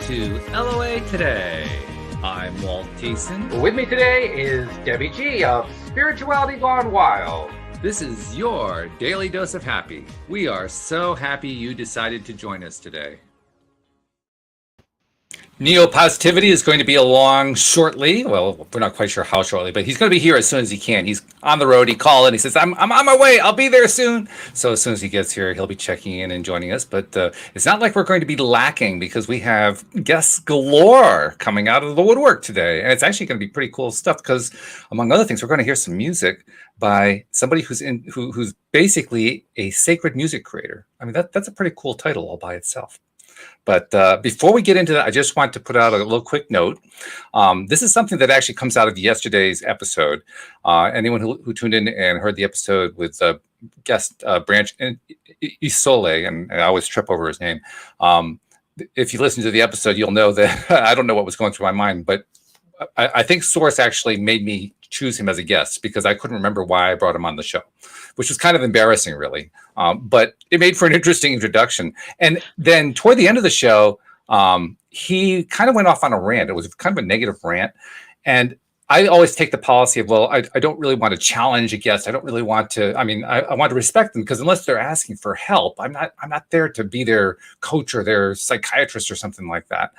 to LOA Today. I'm Walt Thiessen. With me today is Debbie G of Spirituality Gone Wild. This is your daily dose of happy. We are so happy you decided to join us today. Neo Positivity is going to be along shortly. Well, we're not quite sure how shortly, but he's going to be here as soon as he can. He's on the road. He called and he says, I'm on my way. I'll be there soon. So as soon as he gets here, he'll be checking in and joining us. But it's not like we're going to be lacking because we have guests galore coming out of the woodwork today. And it's actually going to be pretty cool stuff because, among other things, we're going to hear some music by somebody who's basically a sacred music creator. I mean, that's a pretty cool title all by itself. But before we get into that, I just want to put out a little quick note. This is something that actually comes out of yesterday's episode. Anyone who tuned in and heard the episode with guest Branch Isole, and I always trip over his name. If you listen to the episode, you'll know that I don't know what was going through my mind, but I think Source actually made me choose him as a guest because I couldn't remember why I brought him on the show, which was kind of embarrassing, really. But it made for an interesting introduction. And then toward the end of the show, he kind of went off on a rant. It was kind of a negative rant. And I always take the policy of, well, I don't really want to challenge a guest. I don't really want to, I want to respect them because unless they're asking for help, I'm not there to be their coach or their psychiatrist or something like that.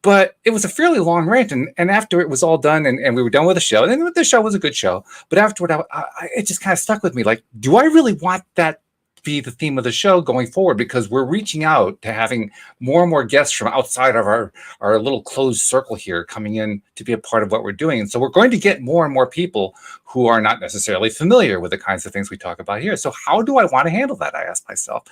But it was a fairly long rant, and after it was all done, and we were done with the show, and then the show was a good show, but afterward, it just kind of stuck with me. Like, do I really want that to be the theme of the show going forward? Because we're reaching out to having more and more guests from outside of our little closed circle here coming in to be a part of what we're doing. And so we're going to get more and more people who are not necessarily familiar with the kinds of things we talk about here. So how do I want to handle that? I asked myself.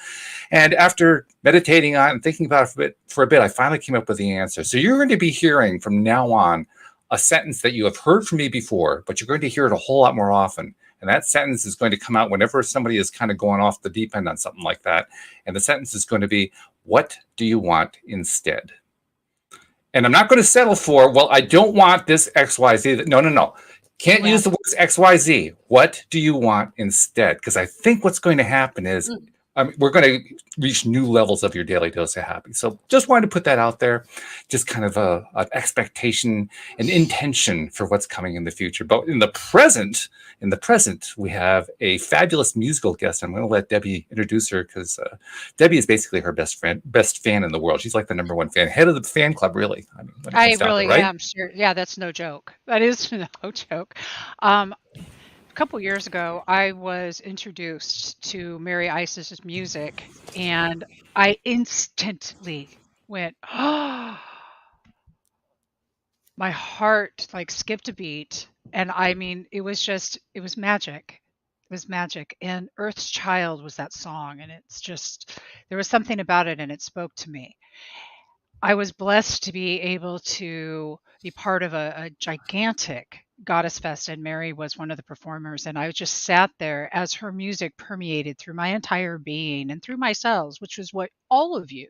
And after meditating on and thinking about it for a bit, I finally came up with the answer. So you're going to be hearing from now on a sentence that you have heard from me before, but you're going to hear it a whole lot more often. And that sentence is going to come out whenever somebody is kind of going off the deep end on something like that. And the sentence is going to be, what do you want instead? And I'm not going to settle for, well, I don't want this XYZ. No. Can't use the words XYZ. What do you want instead? Because I think what's going to happen is we're going to reach new levels of your daily dose of happy. So just wanted to put that out there, just kind of an expectation, an intention for what's coming in the future. But in the present, we have a fabulous musical guest. I'm going to let Debbie introduce her because Debbie is basically her best fan in the world. She's like the number one fan, head of the fan club, really. I really am, sure. Yeah, that's no joke. That is no joke. A couple years ago, I was introduced to Mary Isis's music, and I instantly went, oh, my heart like skipped a beat. And it was magic. It was magic. And Earth's Child was that song. And it's just, there was something about it and it spoke to me. I was blessed to be able to be part of a gigantic Goddess Fest, and Mary was one of the performers, and I just sat there as her music permeated through my entire being and through my cells, which is what all of you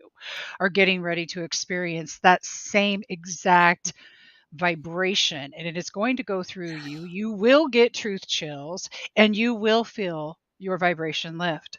are getting ready to experience, that same exact vibration, and it is going to go through you. You will get truth chills, and you will feel your vibration lift.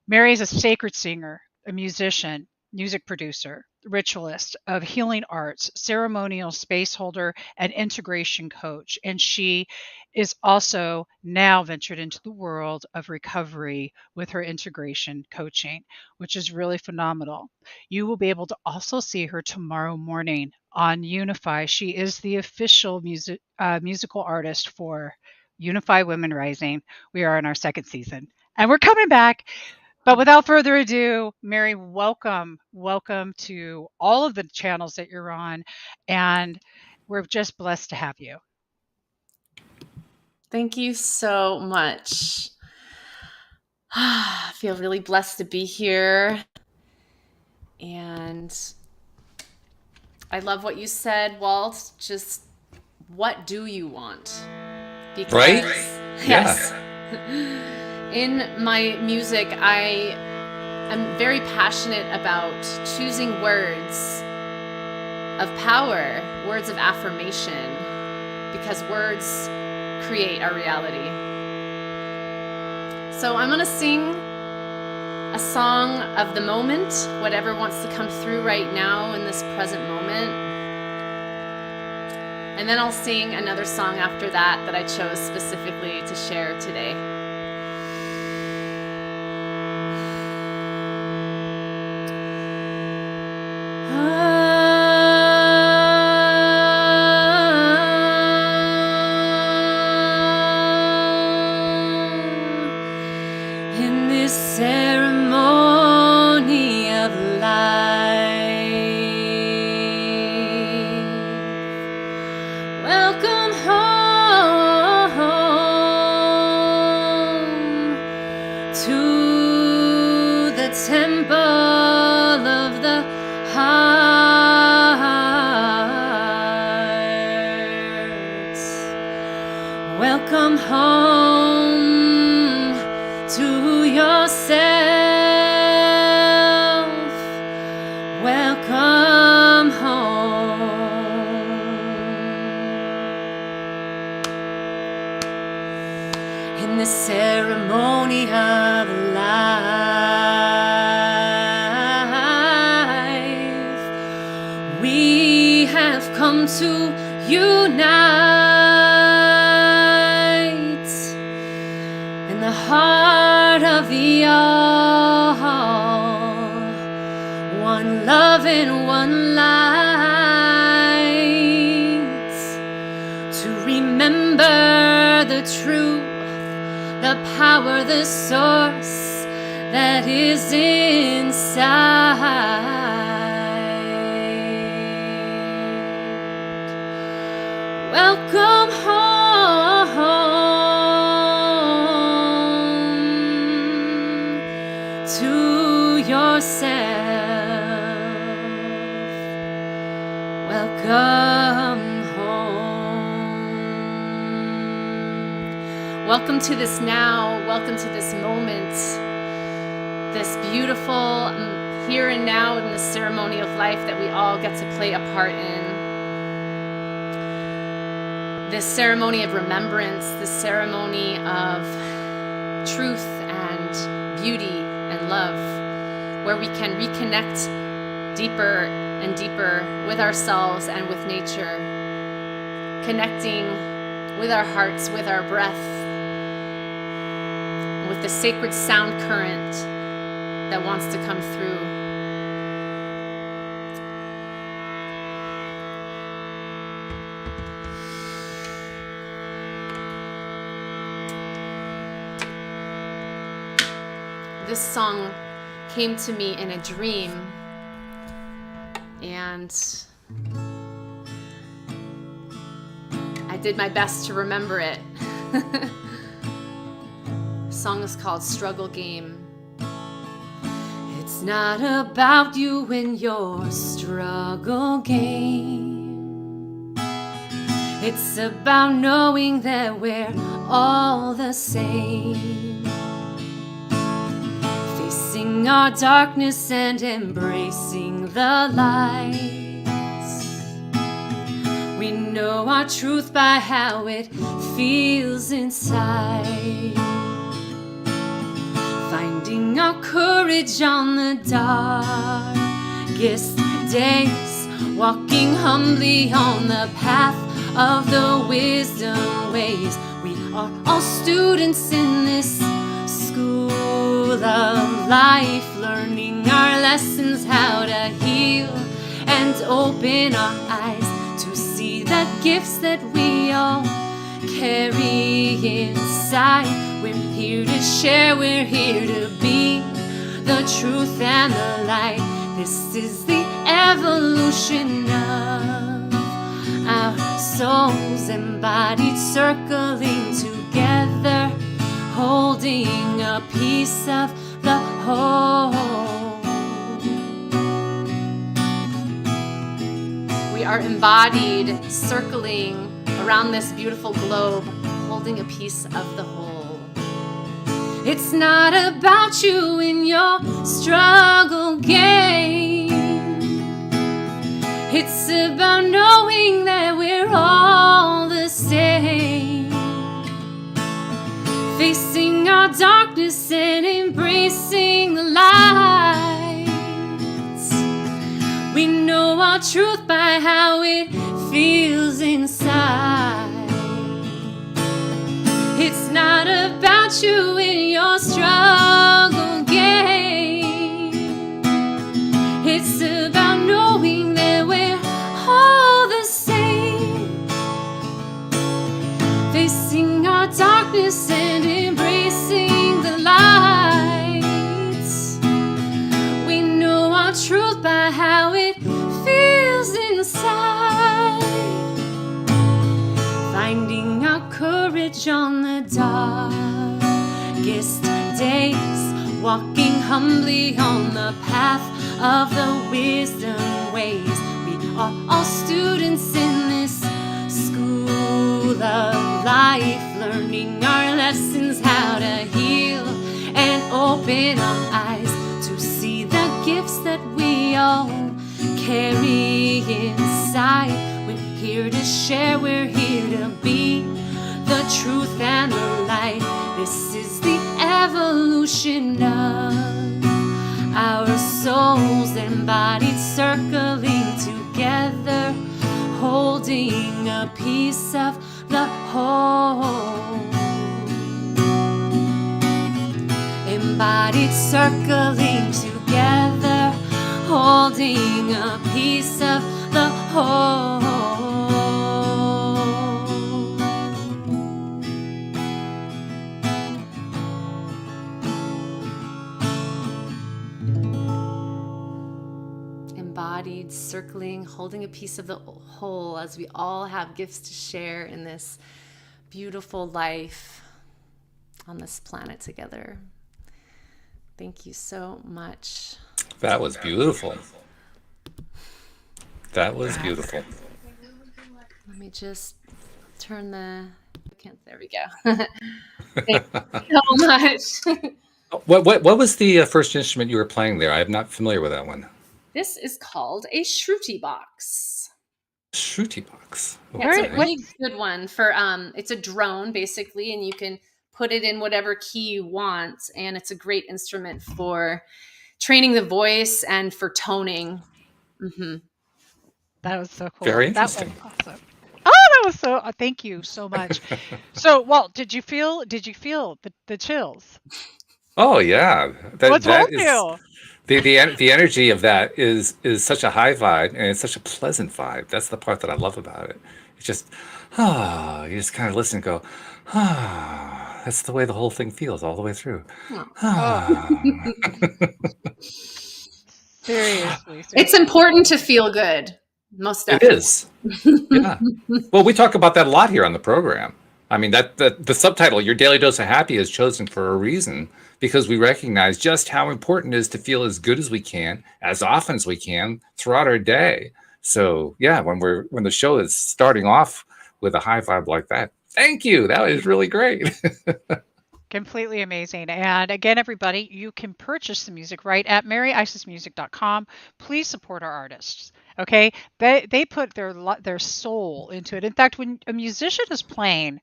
Mary is a sacred singer, a musician, music producer, ritualist of healing arts, ceremonial space holder, and integration coach. And she is also now ventured into the world of recovery with her integration coaching, which is really phenomenal. You will be able to also see her tomorrow morning on Unify. She is the official musical artist for Unify Women Rising. We are in our second season, and we're coming back. But without further ado, Mary, welcome to all of the channels that you're on, and we're just blessed to have you. Thank you so much. I feel really blessed to be here, and I love what you said, Walt. Just what do you want? Because, right? Yes. Yeah. In my music, I am very passionate about choosing words of power, words of affirmation, because words create our reality. So I'm going to sing a song of the moment, whatever wants to come through right now in this present moment. And then I'll sing another song after that I chose specifically to share today. In this ceremony of life, welcome home to the temple of the heart. Welcome home to yourself. Welcome home. In the ceremony of life, we have come to unite in the heart of the all, one love and one light, to remember the truth, the power, the source that is inside. Welcome home to yourself. Welcome home. Welcome to this now. Welcome to this moment. This beautiful here and now in the ceremony of life that we all get to play a part in. This ceremony of remembrance, this ceremony of truth and beauty and love, where we can reconnect deeper and deeper with ourselves and with nature, connecting with our hearts, with our breath, with the sacred sound current that wants to come through. This song came to me in a dream, and I did my best to remember it. The song is called Struggle Game. It's not about you and your struggle game. It's about knowing that we're all the same. Facing our darkness and embracing the lights. We know our truth by how it feels inside. Finding our courage on the darkest days. Walking humbly on the path of the wisdom ways. We are all students in this school of life, learning our lessons, how to heal and open our eyes to see the gifts that we all carry inside. We're here to share, we're here to be the truth and the light. This is the evolution of our souls embodied, circling together, holding a piece of the whole. We are embodied, circling around this beautiful globe, holding a piece of the whole. It's not about you and your struggle game. It's about knowing that we're all the same. Facing our darkness and embracing the lights. We know our truth by how it feels inside. It's not about you in your struggle game. It's about knowing that we're all the same, facing our darkness and embracing the lights. We know our truth by how it feels inside, finding our courage on the darkest days, walking humbly on the path of the wisdom ways. We are all students in this school of life, learning our lessons, how to heal and open our eyes to see the gifts that we all carry inside. We're here to share, we're here to be the truth and the light. This is the evolution of our souls embodied, circling together, holding a piece of the whole. Embodied, circling together, holding a piece of the whole. Embodied, circling, holding a piece of the whole, as we all have gifts to share in this beautiful life on this planet together. Thank you so much. That was beautiful. That was beautiful. Let me just turn the... There we go. Thank you so much. What was the first instrument you were playing there? I'm not familiar with that one. This is called a Shruti box. Shruti box. Yeah, it's a really good one for it's a drone basically, and you can put it in whatever key you want, and it's a great instrument for training the voice and for toning. Mm-hmm. That was so cool. Very interesting. That was awesome. Oh, that was so. Thank you so much. So, Walt, did you feel the chills? Oh yeah, What that told is you? the energy of that is such a high vibe, and it's such a pleasant vibe. That's the part that I love about it. It's just you just kind of listen and go that's the way the whole thing feels all the way through. Seriously. It's important to feel good. Most It definitely. is. Yeah. Well, we talk about that a lot here on the program. I mean, that the subtitle, Your Daily Dose of Happy, is chosen for a reason, because we recognize just how important it is to feel as good as we can, as often as we can throughout our day. So yeah, when the show is starting off with a high vibe like that, thank you. That was really great. Completely amazing. And again, everybody, you can purchase the music right at maryisismusic.com. Please support our artists. Okay, they put their soul into it. In fact, when a musician is playing,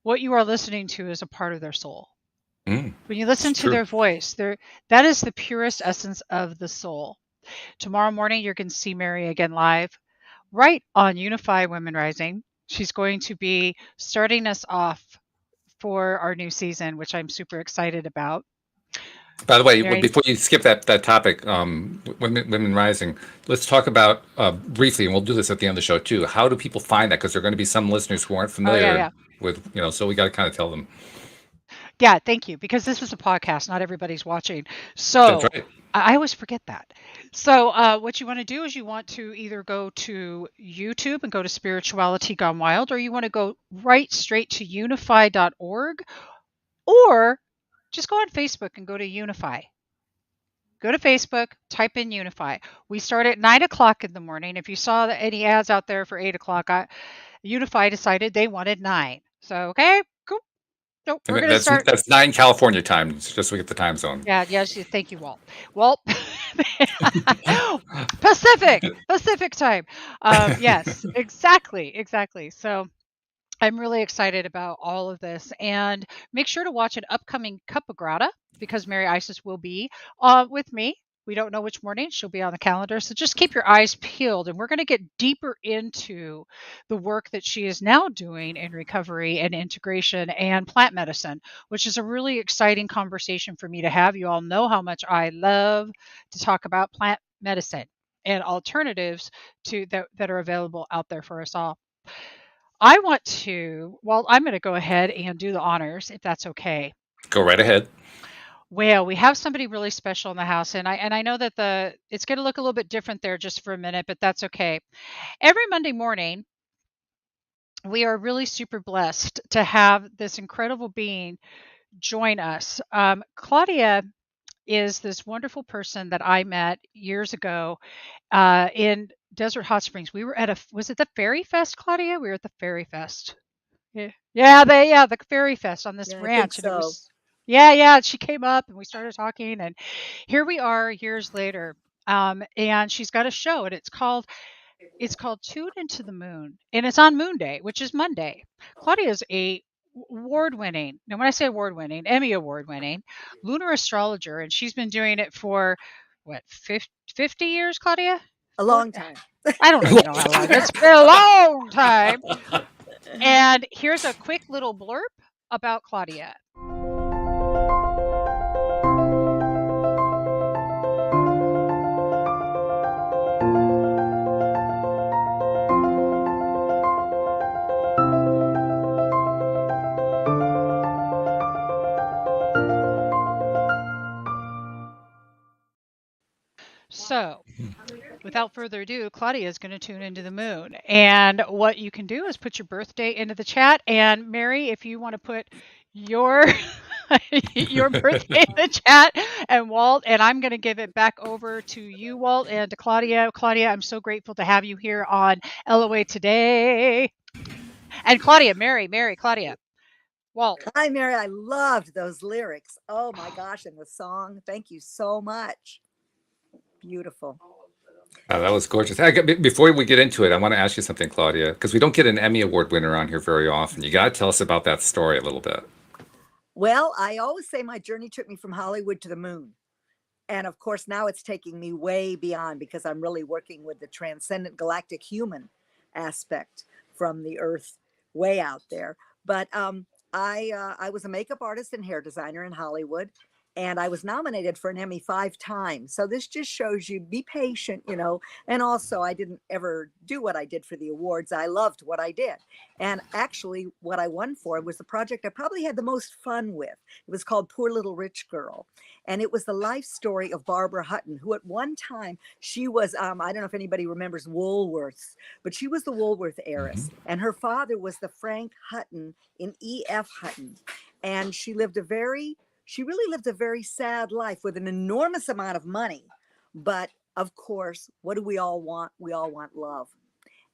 what you are listening to is a part of their soul. When you listen to their voice, that is the purest essence of the soul. Tomorrow morning, you're going to see Mary again live, right on Unify Women Rising. She's going to be starting us off for our new season, which I'm super excited about. By the way, Mary? before you skip that topic, Women Rising, let's talk about briefly, and we'll do this at the end of the show too. How do people find that? Because there are going to be some listeners who aren't familiar with, so we got to kind of tell them. Yeah, thank you. Because this is a podcast, not everybody's watching. So That's right. I always forget that. So what you want to do is you want to either go to YouTube and go to Spirituality Gone Wild, or you want to go right straight to unify.org, or just go on Facebook and go to Unify. Go to Facebook, type in Unify. We start at 9 o'clock in the morning. If you saw any ads out there for 8 o'clock, Unify decided they wanted 9. So, okay, cool. So we're going to start. That's 9 California time, just so we get the time zone. Yeah, yes, thank you, Walt. Walt, Pacific time. Yes, exactly. So I'm really excited about all of this. And make sure to watch an upcoming Cup of Grata because Mary Isis will be with me. We don't know which morning she'll be on the calendar. So just keep your eyes peeled. And we're going to get deeper into the work that she is now doing in recovery and integration and plant medicine, which is a really exciting conversation for me to have. You all know how much I love to talk about plant medicine and alternatives to that are available out there for us all. I'm going to go ahead and do the honors if that's okay. Go right ahead. Well, we have somebody really special in the house, and I know that it's going to look a little bit different there just for a minute, but that's okay. Every Monday morning, we are really super blessed to have this incredible being join us. Claudia is this wonderful person that I met years ago in Desert Hot Springs. We were was it the Fairy Fest, Claudia? We were at the Fairy Fest. Yeah, the Fairy Fest on this Yeah, I think ranch, and it so. was yeah. She came up and we started talking, and here we are years later. And she's got a show, and it's called Tune Into the Moon, and it's on Moon Day, which is Monday. Claudia is a award-winning. Now, when I say award-winning, Emmy award-winning lunar astrologer, and she's been doing it for what 50 years, Claudia? A long time. I don't even know how long. It's been a long time. And here's a quick little blurb about Claudia. So, without further ado, Claudia is going to tune into the moon. And what you can do is put your birthday into the chat. And Mary, if you want to put your your birthday in the chat, and Walt, and I'm going to give it back over to you, Walt, and to Claudia. Claudia, I'm so grateful to have you here on LOA today. And Claudia, Mary, Claudia, Walt. Hi, Mary. I loved those lyrics. Oh my gosh. And the song. Thank you so much. Beautiful. That was gorgeous. Before we get into it, I want to ask you something, Claudia, because we don't get an Emmy Award winner on here very often. You got to tell us about that story a little bit. Well, I always say my journey took me from Hollywood to the moon. And of course, now it's taking me way beyond because I'm really working with the transcendent galactic human aspect from the earth way out there. But I was a makeup artist and hair designer in Hollywood. And I was nominated for an Emmy 5 times. So this just shows you be patient, you know. And also, I didn't ever do what I did for the awards. I loved what I did. And actually, what I won for was the project I probably had the most fun with. It was called Poor Little Rich Girl. And it was the life story of Barbara Hutton, who at one time, she was, I don't know if anybody remembers Woolworths, but she was the Woolworth heiress. Mm-hmm. And her father was the Frank Hutton in E.F. Hutton. And she really lived a very sad life with an enormous amount of money. But of course, what do we all want? We all want love.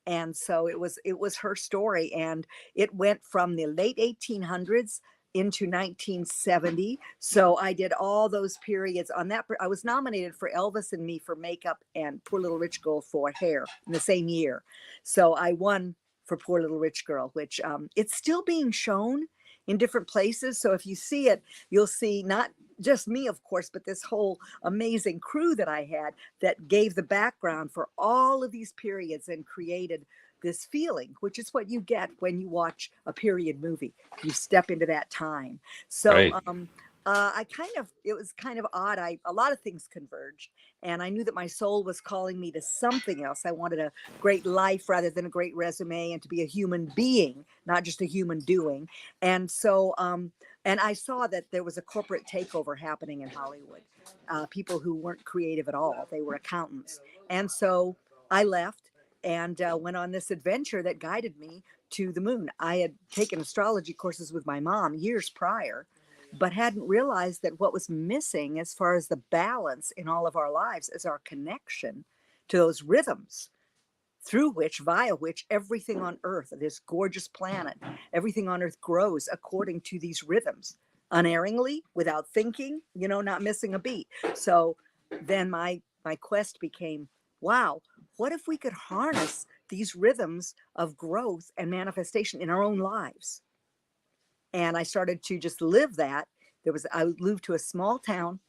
And so it was her story. And it went from the late 1800s into 1970. So I did all those periods on that. I was nominated for Elvis and Me for makeup and Poor Little Rich Girl for hair in the same year. So I won for Poor Little Rich Girl, which it's still being shown in different places. So if you see it, you'll see not just me, of course, but this whole amazing crew that I had that gave the background for all of these periods and created this feeling, which is what you get when you watch a period movie. You step into that time. So right. It was kind of odd. A lot of things converged, and I knew that my soul was calling me to something else. I wanted a great life rather than a great resume, and to be a human being, not just a human doing. And so, and I saw that there was a corporate takeover happening in Hollywood. People who weren't creative at all, they were accountants. And so I left and went on this adventure that guided me to the moon. I had taken astrology courses with my mom years prior, but hadn't realized that what was missing as far as the balance in all of our lives is our connection to those rhythms via which everything on Earth, this gorgeous planet, everything on Earth grows according to these rhythms, unerringly, without thinking, not missing a beat. So then my quest became, wow, what if we could harness these rhythms of growth and manifestation in our own lives? And I started to just live that. I moved to a small town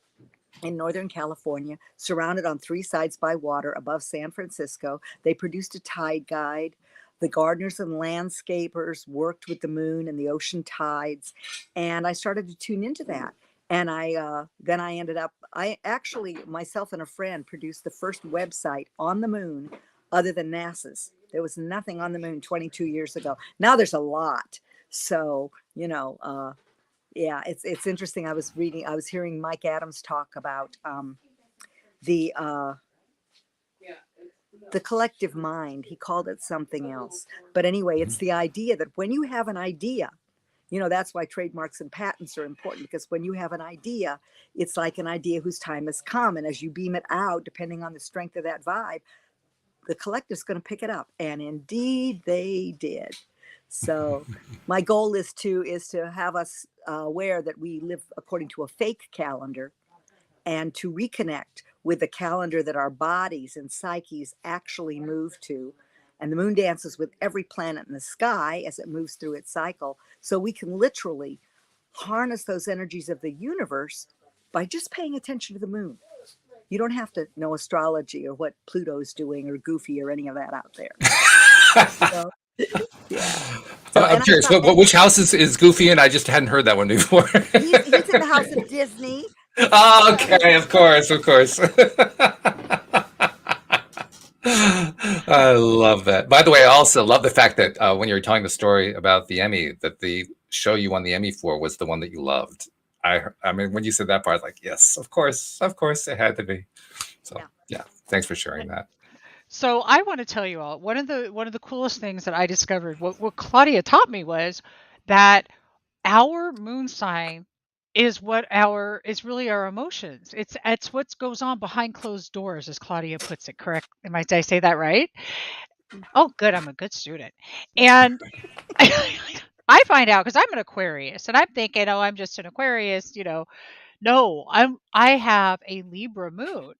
in Northern California, surrounded on 3 sides by water above San Francisco. They produced a tide guide. The gardeners and landscapers worked with the moon and the ocean tides. And I started to tune into that. And then I ended up, myself and a friend produced the first website on the moon other than NASA's. There was nothing on the moon 22 years ago. Now there's a lot. So, yeah, it's interesting. I was hearing Mike Adams talk about the collective mind. He called it something else. But anyway, it's the idea that when you have an idea, that's why trademarks and patents are important, because when you have an idea, it's like an idea whose time has come. And as you beam it out, depending on the strength of that vibe, the collective's going to pick it up. And indeed they did. So my goal is to have us aware that we live according to a fake calendar, and to reconnect with the calendar that our bodies and psyches actually move to. And the moon dances with every planet in the sky as it moves through its cycle. So we can literally harness those energies of the universe by just paying attention to the moon. You don't have to know astrology or what Pluto's doing or Goofy or any of that out there. So, yeah. I'm curious, which house is Goofy in? I just hadn't heard that one before. He's in the house of Disney. Oh, okay, of course. I love that. By the way, I also love the fact that when you were telling the story about the Emmy, that the show you won the Emmy for was the one that you loved. I mean, when you said that part, I was like, yes, of course, it had to be. So yeah, thanks for sharing that. So I want to tell you all, one of the coolest things that I discovered, what Claudia taught me, was that our moon sign is really our emotions. It's what goes on behind closed doors, as Claudia puts it. Correct? Did I say that right? Oh, good. I'm a good student. And I find out, because I'm an Aquarius, and I'm thinking, oh, I'm just an Aquarius, No, I have a Libra moon,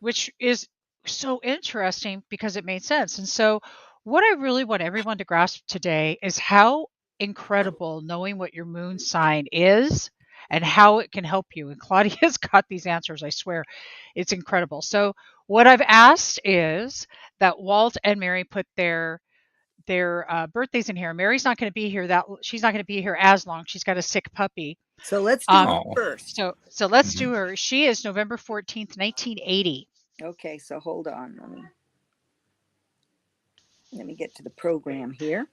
which is so interesting because it made sense. And so what I really want everyone to grasp today is how incredible knowing what your moon sign is and how it can help you. And Claudia's got these answers. I swear it's incredible. So what I've asked is that Walt and Mary put their birthdays in here. Mary's not going to be here. She's not going to be here as long. She's got a sick puppy. So let's do her first. So let's do her. She is November 14th, 1980. Okay, so hold on. Let me get to the program here.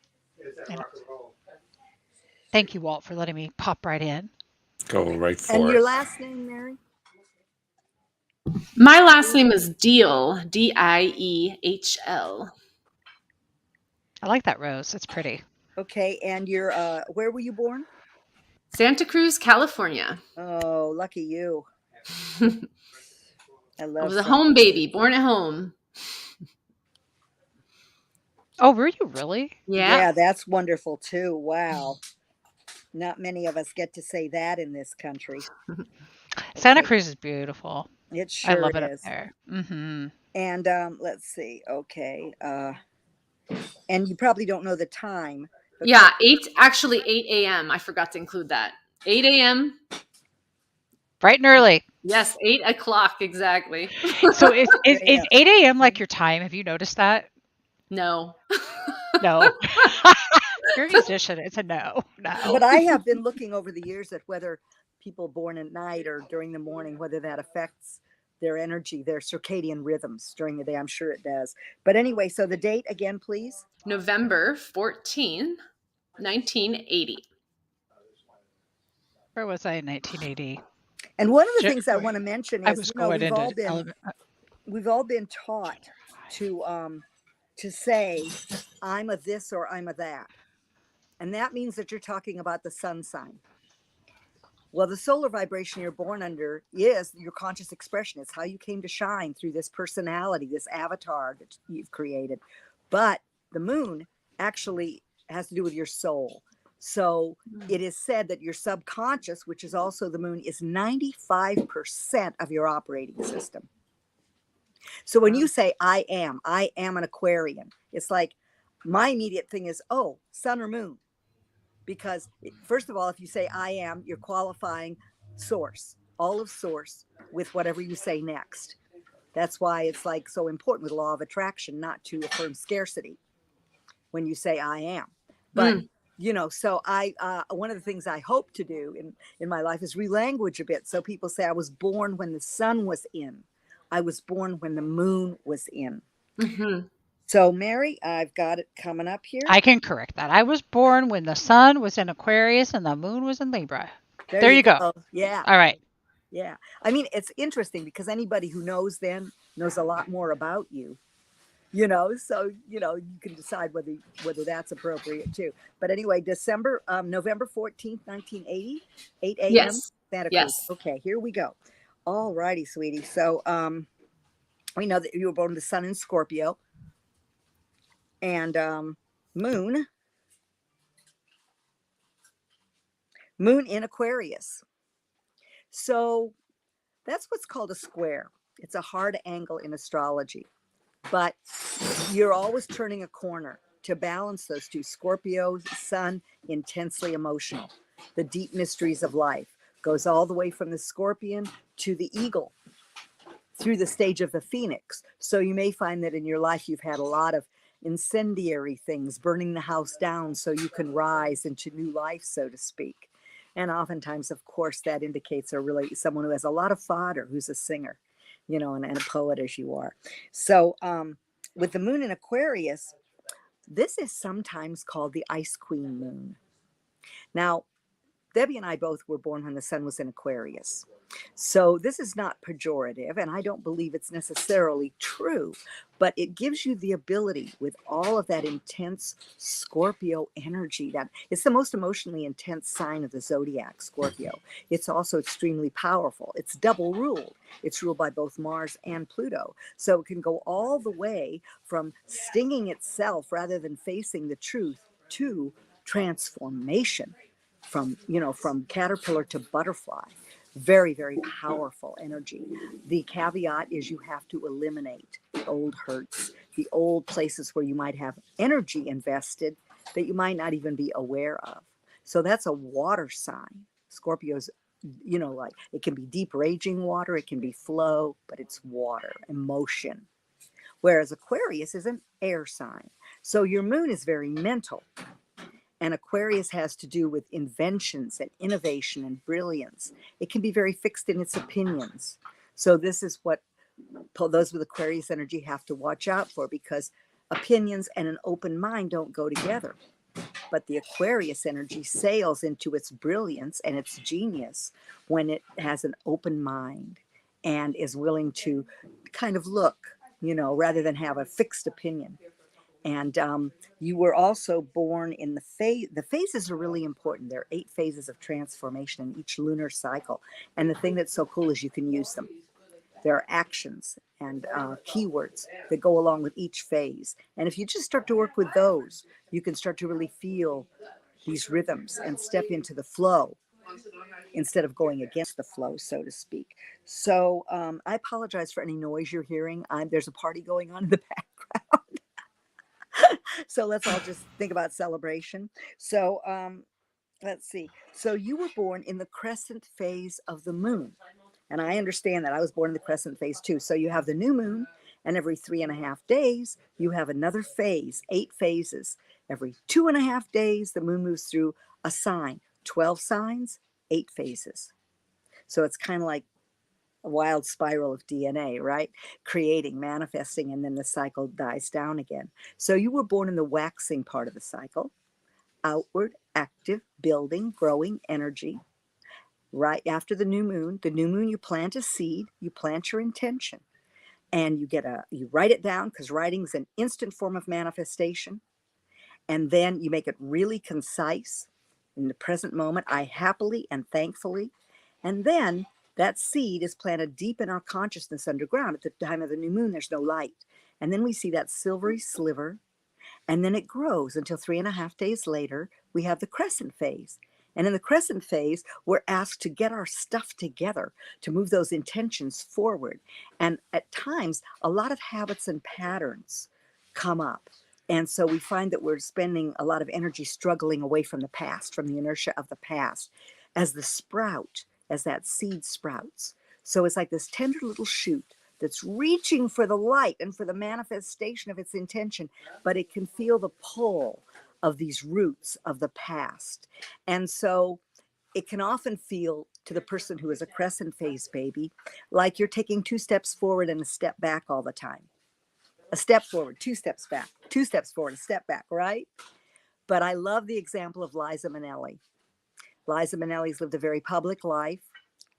Thank you, Walt, for letting me pop right in. Go right for it. And your last name, Mary? My last name is Diehl, Diehl. I like that rose. It's pretty. Okay, and you're where were you born? Santa Cruz, California. Oh, lucky you. I was a home baby, born at home. Oh, were you really? Yeah, that's wonderful too. Wow. Not many of us get to say that in this country. Santa Cruz is beautiful. It sure I love it is. up there. Mm-hmm. And let's see. Okay. And you probably don't know the time. Yeah, 8 a.m. I forgot to include that. 8 a.m. Bright and early. Yes, 8 o'clock exactly. So is 8 a.m. like your time? Have you noticed that? No. No. You're a musician. It's a no. But I have been looking over the years at whether people born at night or during the morning, whether that affects their energy, their circadian rhythms during the day. I'm sure it does. But anyway, so the date again, please. November 14, 1980. Where was I in 1980? And one of the things I want to mention is, we've all been taught to say, I'm a this or I'm a that. And that means that you're talking about the sun sign. Well, the solar vibration you're born under is your conscious expression. It's how you came to shine through this personality, this avatar that you've created. But the moon actually has to do with your soul. So it is said that your subconscious, which is also the moon, is 95% of your operating system. So when you say I am an Aquarian, it's like my immediate thing is, oh, sun or moon. Because first of all, if you say I am, you're qualifying source, all of source with whatever you say next. That's why it's like so important with law of attraction not to affirm scarcity when you say I am. But you know, so I one of the things I hope to do in my life is relanguage a bit. So people say I was born when the sun was in. I was born when the moon was in. Mm-hmm. So Mary, I've got it coming up here. I can correct that. I was born when the sun was in Aquarius and the moon was in Libra. There you go. Yeah. All right. Yeah. I mean, it's interesting because anybody who knows then knows a lot more about you, you know, so, you know, you can decide whether that's appropriate too. But anyway, November 14th, 1980, 8 a.m. Yes. Santa Cruz. Yes. Okay, here we go. All righty, sweetie. So we know that you were born with the sun in Scorpio and moon in Aquarius. So that's what's called a square. It's a hard angle in astrology, but you're always turning a corner to balance those two. Scorpio sun, intensely emotional. The deep mysteries of life goes all the way from the scorpion to the eagle through the stage of the phoenix. So you may find that in your life you've had a lot of incendiary things, burning the house down so you can rise into new life, so to speak. And oftentimes, of course, that indicates someone who has a lot of fodder, who's a singer, you know, and a poet as you are. So with the moon in Aquarius, this is sometimes called the Ice Queen moon. Now, Debbie and I both were born when the sun was in Aquarius. So this is not pejorative, and I don't believe it's necessarily true, but it gives you the ability with all of that intense Scorpio energy. That it's the most emotionally intense sign of the zodiac, Scorpio. It's also extremely powerful. It's double ruled. It's ruled by both Mars and Pluto. So it can go all the way from stinging itself rather than facing the truth to transformation. From caterpillar to butterfly. Very, very powerful energy. The caveat is you have to eliminate the old hurts, the old places where you might have energy invested that you might not even be aware of. So that's a water sign. Scorpio's, like it can be deep raging water, it can be flow, but it's water, emotion. Whereas Aquarius is an air sign. So your moon is very mental. And Aquarius has to do with inventions and innovation and brilliance. It can be very fixed in its opinions. So this is what those with Aquarius energy have to watch out for, because opinions and an open mind don't go together. But the Aquarius energy sails into its brilliance and its genius when it has an open mind and is willing to kind of look, rather than have a fixed opinion. And you were also born in the phases are really important. There are 8 phases of transformation in each lunar cycle. And the thing that's so cool is you can use them. There are actions and keywords that go along with each phase. And if you just start to work with those, you can start to really feel these rhythms and step into the flow instead of going against the flow, so to speak. So I apologize for any noise you're hearing. There's a party going on in the background. So let's all just think about celebration. So let's see. So you were born in the crescent phase of the moon. And I understand that. I was born in the crescent phase too. So you have the new moon, and every 3.5 days, you have another phase, 8 phases. Every 2.5 days, the moon moves through a sign, 12 signs, 8 phases. So it's kind of like a wild spiral of DNA, right? Creating, manifesting, and then the cycle dies down again. So you were born in the waxing part of the cycle, outward, active, building, growing energy. Right after the new moon, you plant a seed, you plant your intention, and you write it down, because writing is an instant form of manifestation. And then you make it really concise in the present moment. I happily and thankfully. And then that seed is planted deep in our consciousness underground. At the time of the new moon, there's no light. And then we see that silvery sliver, and then it grows until 3.5 days later, we have the crescent phase. And in the crescent phase, we're asked to get our stuff together, to move those intentions forward. And at times, a lot of habits and patterns come up. And so we find that we're spending a lot of energy struggling away from the past, from the inertia of the past, as the sprout, as that seed sprouts. So it's like this tender little shoot that's reaching for the light and for the manifestation of its intention, but it can feel the pull of these roots of the past. And so it can often feel to the person who is a crescent phase baby like you're taking 2 steps forward and a step back all the time. A step forward, 2 steps back, 2 steps forward, a step back, right? But I love the example of Liza Minnelli. Liza Minnelli's lived a very public life.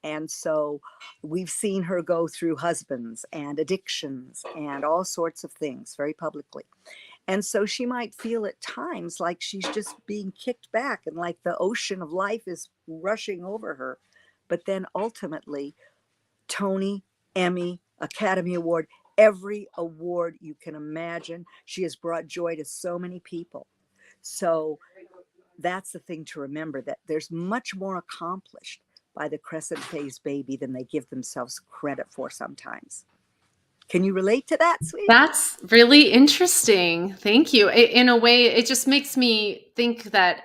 And so we've seen her go through husbands and addictions and all sorts of things very publicly. And so she might feel at times like she's just being kicked back and like the ocean of life is rushing over her. But then ultimately, Tony, Emmy, Academy Award, every award you can imagine, she has brought joy to so many people. So that's the thing to remember, that there's much more accomplished by the crescent phase baby than they give themselves credit for sometimes. Can you relate to that, sweetie? That's really interesting. Thank you. In a way, it just makes me think that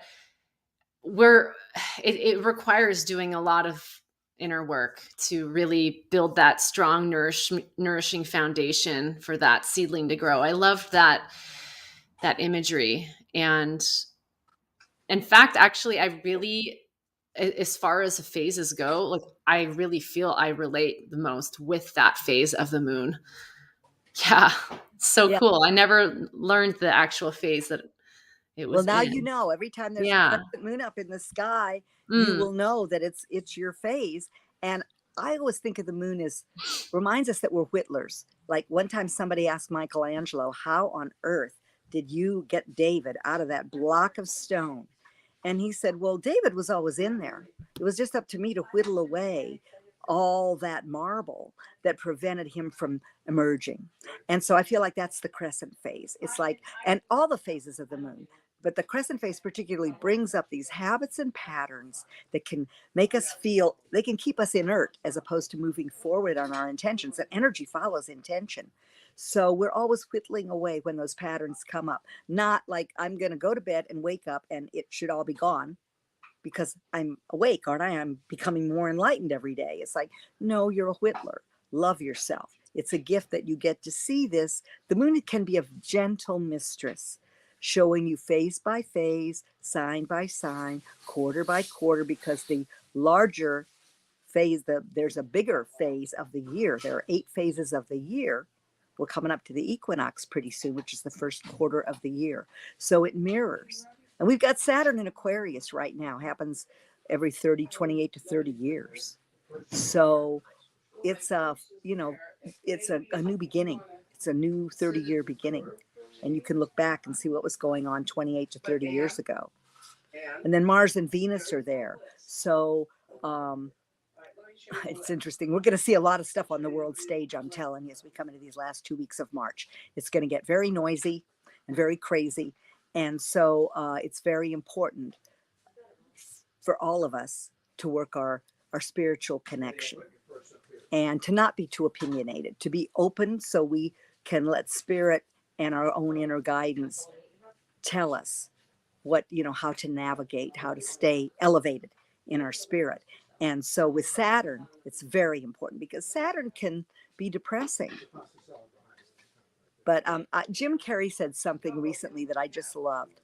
it requires doing a lot of inner work to really build that strong, nourishing foundation for that seedling to grow. I loved that imagery. And in fact, actually, I really, as far as the phases go, like I really feel I relate the most with that phase of the moon. Yeah, so Yeah. cool. I never learned the actual phase that it was. Well, now in. you know. Every time there's Yeah. a crescent moon up in the sky, you will know that it's your phase. And I always think of the moon as reminds us that we're whittlers. Like one time somebody asked Michelangelo, how on earth did you get David out of that block of stone? And he said, well, David was always in there. It was just up to me to whittle away all that marble that prevented him from emerging. And so I feel like that's the crescent phase. It's like, and all the phases of the moon, but the crescent phase particularly brings up these habits and patterns that can make us feel, they can keep us inert as opposed to moving forward on our intentions. And energy follows intention. So we're always whittling away when those patterns come up. Not like I'm going to go to bed and wake up and it should all be gone because I'm awake, aren't I? I'm becoming more enlightened every day. It's like, no, you're a whittler. Love yourself. It's a gift that you get to see this. The moon can be a gentle mistress, showing you phase by phase, sign by sign, quarter by quarter, because the larger phase, there's a bigger phase of the year. There are 8 phases of the year. We're coming up to the equinox pretty soon, which is the first quarter of the year. So it mirrors. And we've got Saturn in Aquarius right now, happens every 28 to 30 years. So it's it's a new beginning. It's a new 30-year beginning. And you can look back and see what was going on 28 to 30 years ago. And then Mars and Venus are there. So it's interesting. We're going to see a lot of stuff on the world stage, I'm telling you, as we come into these last 2 weeks of March. It's going to get very noisy and very crazy. And so it's very important for all of us to work our spiritual connection and to not be too opinionated, to be open so we can let spirit and our own inner guidance tell us what, how to navigate, how to stay elevated in our spirit. And so with Saturn, it's very important because Saturn can be depressing. But Jim Carrey said something recently that I just loved.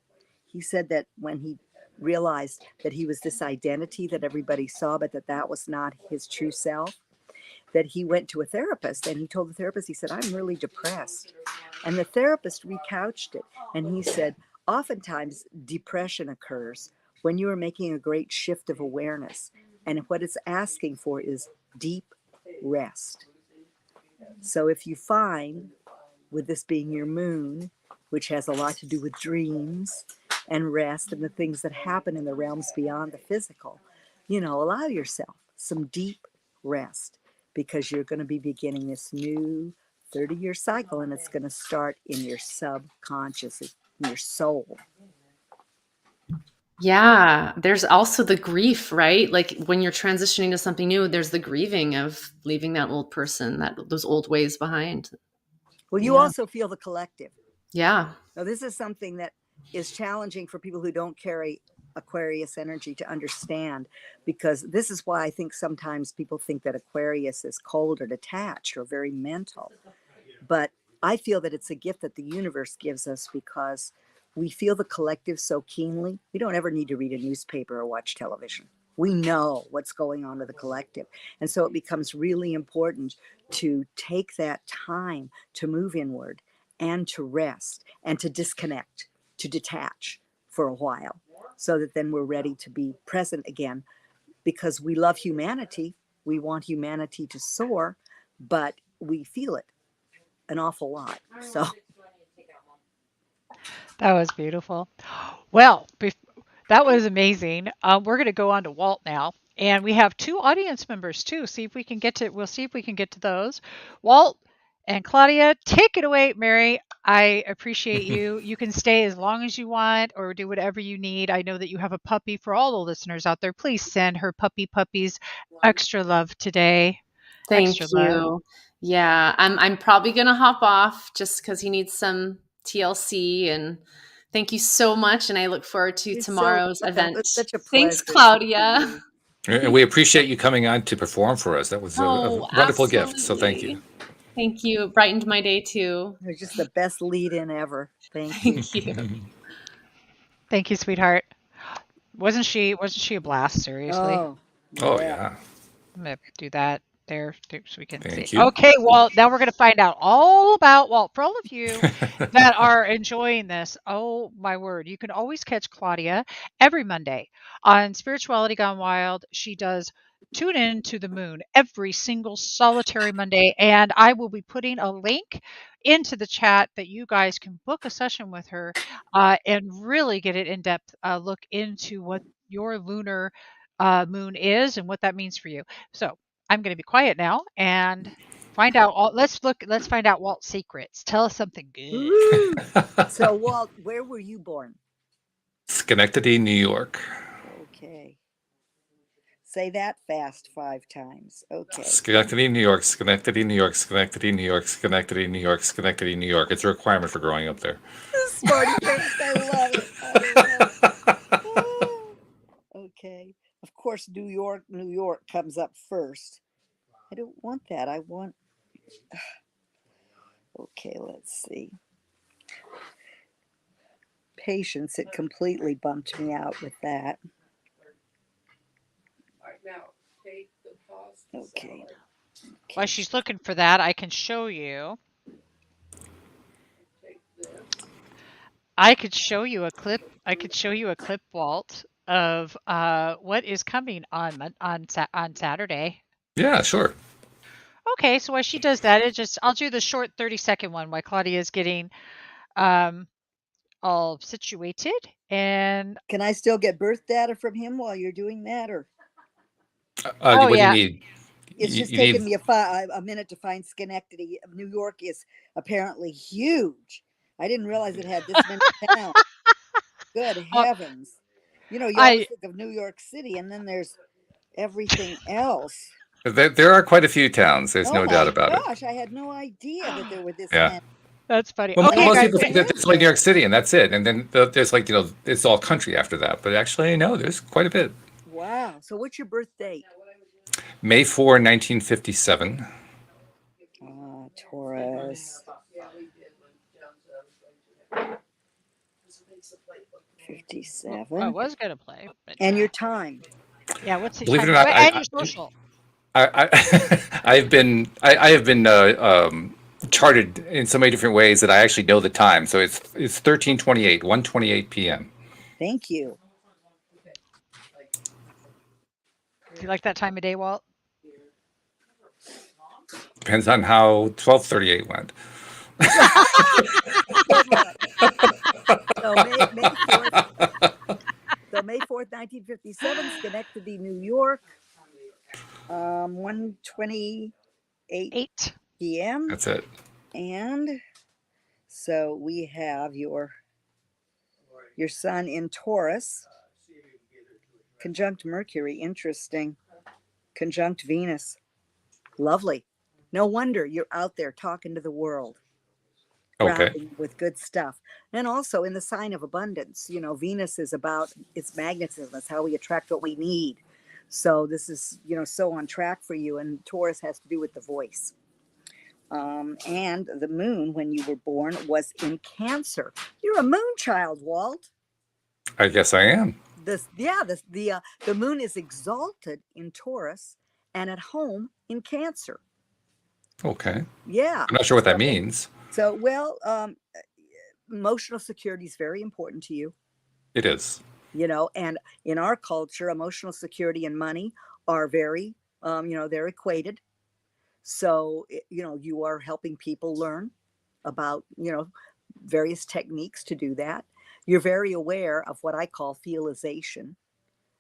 He said that when he realized that he was this identity that everybody saw, but that was not his true self, that he went to a therapist and he told the therapist, he said, I'm really depressed. And the therapist recouched it. And he said, oftentimes depression occurs when you are making a great shift of awareness. And what it's asking for is deep rest. So if you find, with this being your moon, which has a lot to do with dreams and rest and the things that happen in the realms beyond the physical, allow yourself some deep rest because you're going to be beginning this new 30-year cycle and it's going to start in your subconscious, in your soul. Yeah, there's also the grief, right? Like when you're transitioning to something new, there's the grieving of leaving that old person, those old ways behind. Well, you Yeah. also feel the collective. Yeah. Now, this is something that is challenging for people who don't carry Aquarius energy to understand, because this is why I think sometimes people think that Aquarius is cold or detached or very mental. But I feel that it's a gift that the universe gives us because we feel the collective so keenly. We don't ever need to read a newspaper or watch television. We know what's going on with the collective. And so it becomes really important to take that time to move inward and to rest and to disconnect, to detach for a while, so that then we're ready to be present again, because we love humanity. We want humanity to soar, but we feel it an awful lot. So That was beautiful. Well, that was amazing. We're going to go on to Walt now, and we have two audience members too. See if we can get to. We'll see if we can get to those. Walt and Claudia, take it away. Mary, I appreciate you. You can stay as long as you want, or do whatever you need. I know that you have a puppy. For all the listeners out there, please send her puppies extra love today. Thank Extra love. you. Yeah, I'm probably gonna hop off just because he needs some TLC. And thank you so much. And I look forward to you're so tomorrow's welcome. event. It's such a Thanks, pleasure to see Claudia. you. And we appreciate you coming on to perform for us. That was a Oh, wonderful gift. So thank you. absolutely. Thank you. It brightened my day too. You're just the best lead in ever. Thank you. Thank you. Thank you, sweetheart. Wasn't she a blast? Seriously. Oh, Oh, yeah. yeah. I'm gonna do that there so we can see. Thank you. Okay, well, now we're gonna find out all about Walt. For all of you that are enjoying this, oh my word, you can always catch Claudia every Monday on Spirituality Gone Wild. She does tune in to the moon every single solitary Monday, and I will be putting a link into the chat that you guys can book a session with her and really get an in-depth look into what your lunar moon is and what that means for you. So I'm going to be quiet now and find out all. Let's find out Walt's secrets. Tell us something good. Woo! So, Walt, where were you born? Schenectady, New York. Okay. Say that fast 5 times. Okay. Schenectady, New York. Schenectady, New York. Schenectady, New York. Schenectady, New York. Schenectady, New York. It's a requirement for growing up there. Smarty pants. I love it. I love it. Oh, okay. Of course, New York comes up first. I don't want that. I want. Okay, let's see. Patience, it completely bumped me out with that. Okay. While she's looking for that, I can show you. I could show you a clip. Walt, of what is coming on Saturday. Yeah, sure. Okay, so while she does that, I'll do the short 30-second one while Claudia is getting all situated. And Can I still get birth data from him while you're doing that, or Oh, what do you yeah. need? it's just You taken need. me a minute to find Schenectady. New York is apparently huge. I didn't realize it had this many towns. Good uh, heavens! You know, you always I think of New York City, and then there's everything else. There are quite a few towns. There's Oh no doubt my about it. gosh, I had no idea that there were this Yeah. many. That's funny. Well, Okay, most guys. people think that it's like New York City and that's it. And then there's like, it's all country after that. But actually, no, there's quite a bit. Wow. So what's your birth date? May 4, 1957. Taurus. 57. I was gonna play, but And your time? yeah. What's the Believe it time? or not, And your social. I have been charted in so many different ways that I actually know the time. So it's 13:28, 1:28 p.m. Thank you. Do you like that time of day, Walt? Depends on how 12:38 went. Good luck. So May 4th, 1957, Schenectady, New York. 1:28 8. p.m. That's it. And so we have your sun in Taurus. Conjunct Mercury, interesting. Conjunct Venus, lovely. No wonder you're out there talking to the world, Okay. crowding with good stuff. And also in the sign of abundance, you know, Venus is about its magnetism. It's how we attract what we need. So this is, you know, so on track for you. And Taurus has to do with the voice. And the moon, when you were born, was in Cancer. You're a moon child, Walt. I guess I am. The moon is exalted in Taurus and at home in Cancer. Okay. Yeah. I'm not sure what that means. So, well, emotional security is very important to you. It is. You know, and in our culture, emotional security and money are very, you know, they're equated. So, you know, you are helping people learn about, you know, various techniques to do that. You're very aware of what I call feelization.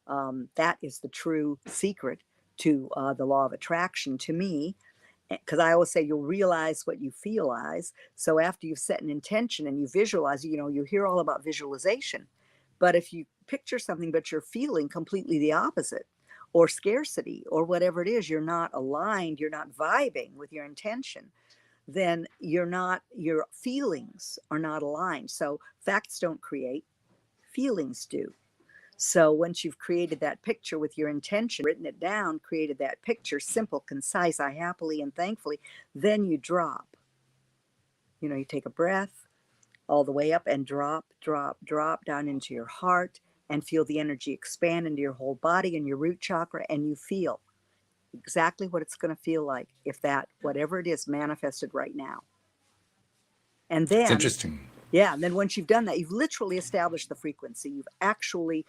That is the true secret to the law of attraction to me, because I always say you'll realize what you feelize. So after you've set an intention and you visualize, you know, you hear all about visualization. But if you picture something, but you're feeling completely the opposite, or scarcity, or whatever it is, you're not aligned, you're not vibing with your intention, then your feelings are not aligned. So facts don't create, feelings do. So once you've created that picture with your intention, written it down, created that picture, simple, concise, I happily and thankfully, then you drop. You know, you take a breath all the way up and drop down into your heart and feel the energy expand into your whole body and your root chakra, and you feel exactly what it's going to feel like if that, whatever it is, manifested right now. And then, It's interesting. yeah, and then once you've done that, you've literally established the frequency. You've actually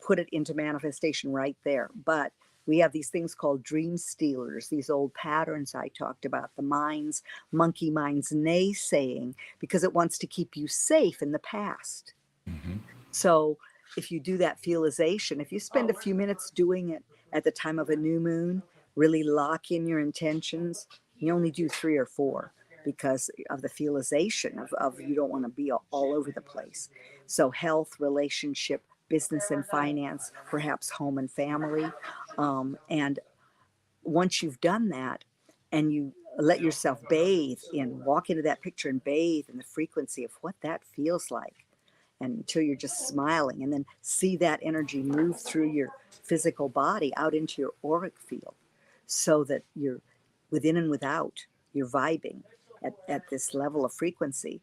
put it into manifestation right there. But we have these things called dream stealers, these old patterns I talked about, the mind's, monkey mind's naysaying, because it wants to keep you safe in the past. Mm-hmm. So if you do that feelization, if you spend a few minutes doing it at the time of a new moon, really lock in your intentions. You only do 3 or 4 because of the feelization of you don't want to be all over the place. So health, relationship, business and finance, perhaps home and family. And once you've done that and you let yourself walk into that picture and bathe in the frequency of what that feels like, and until you're just smiling, and then see that energy move through your physical body out into your auric field, so that you're within and without, you're vibing at this level of frequency.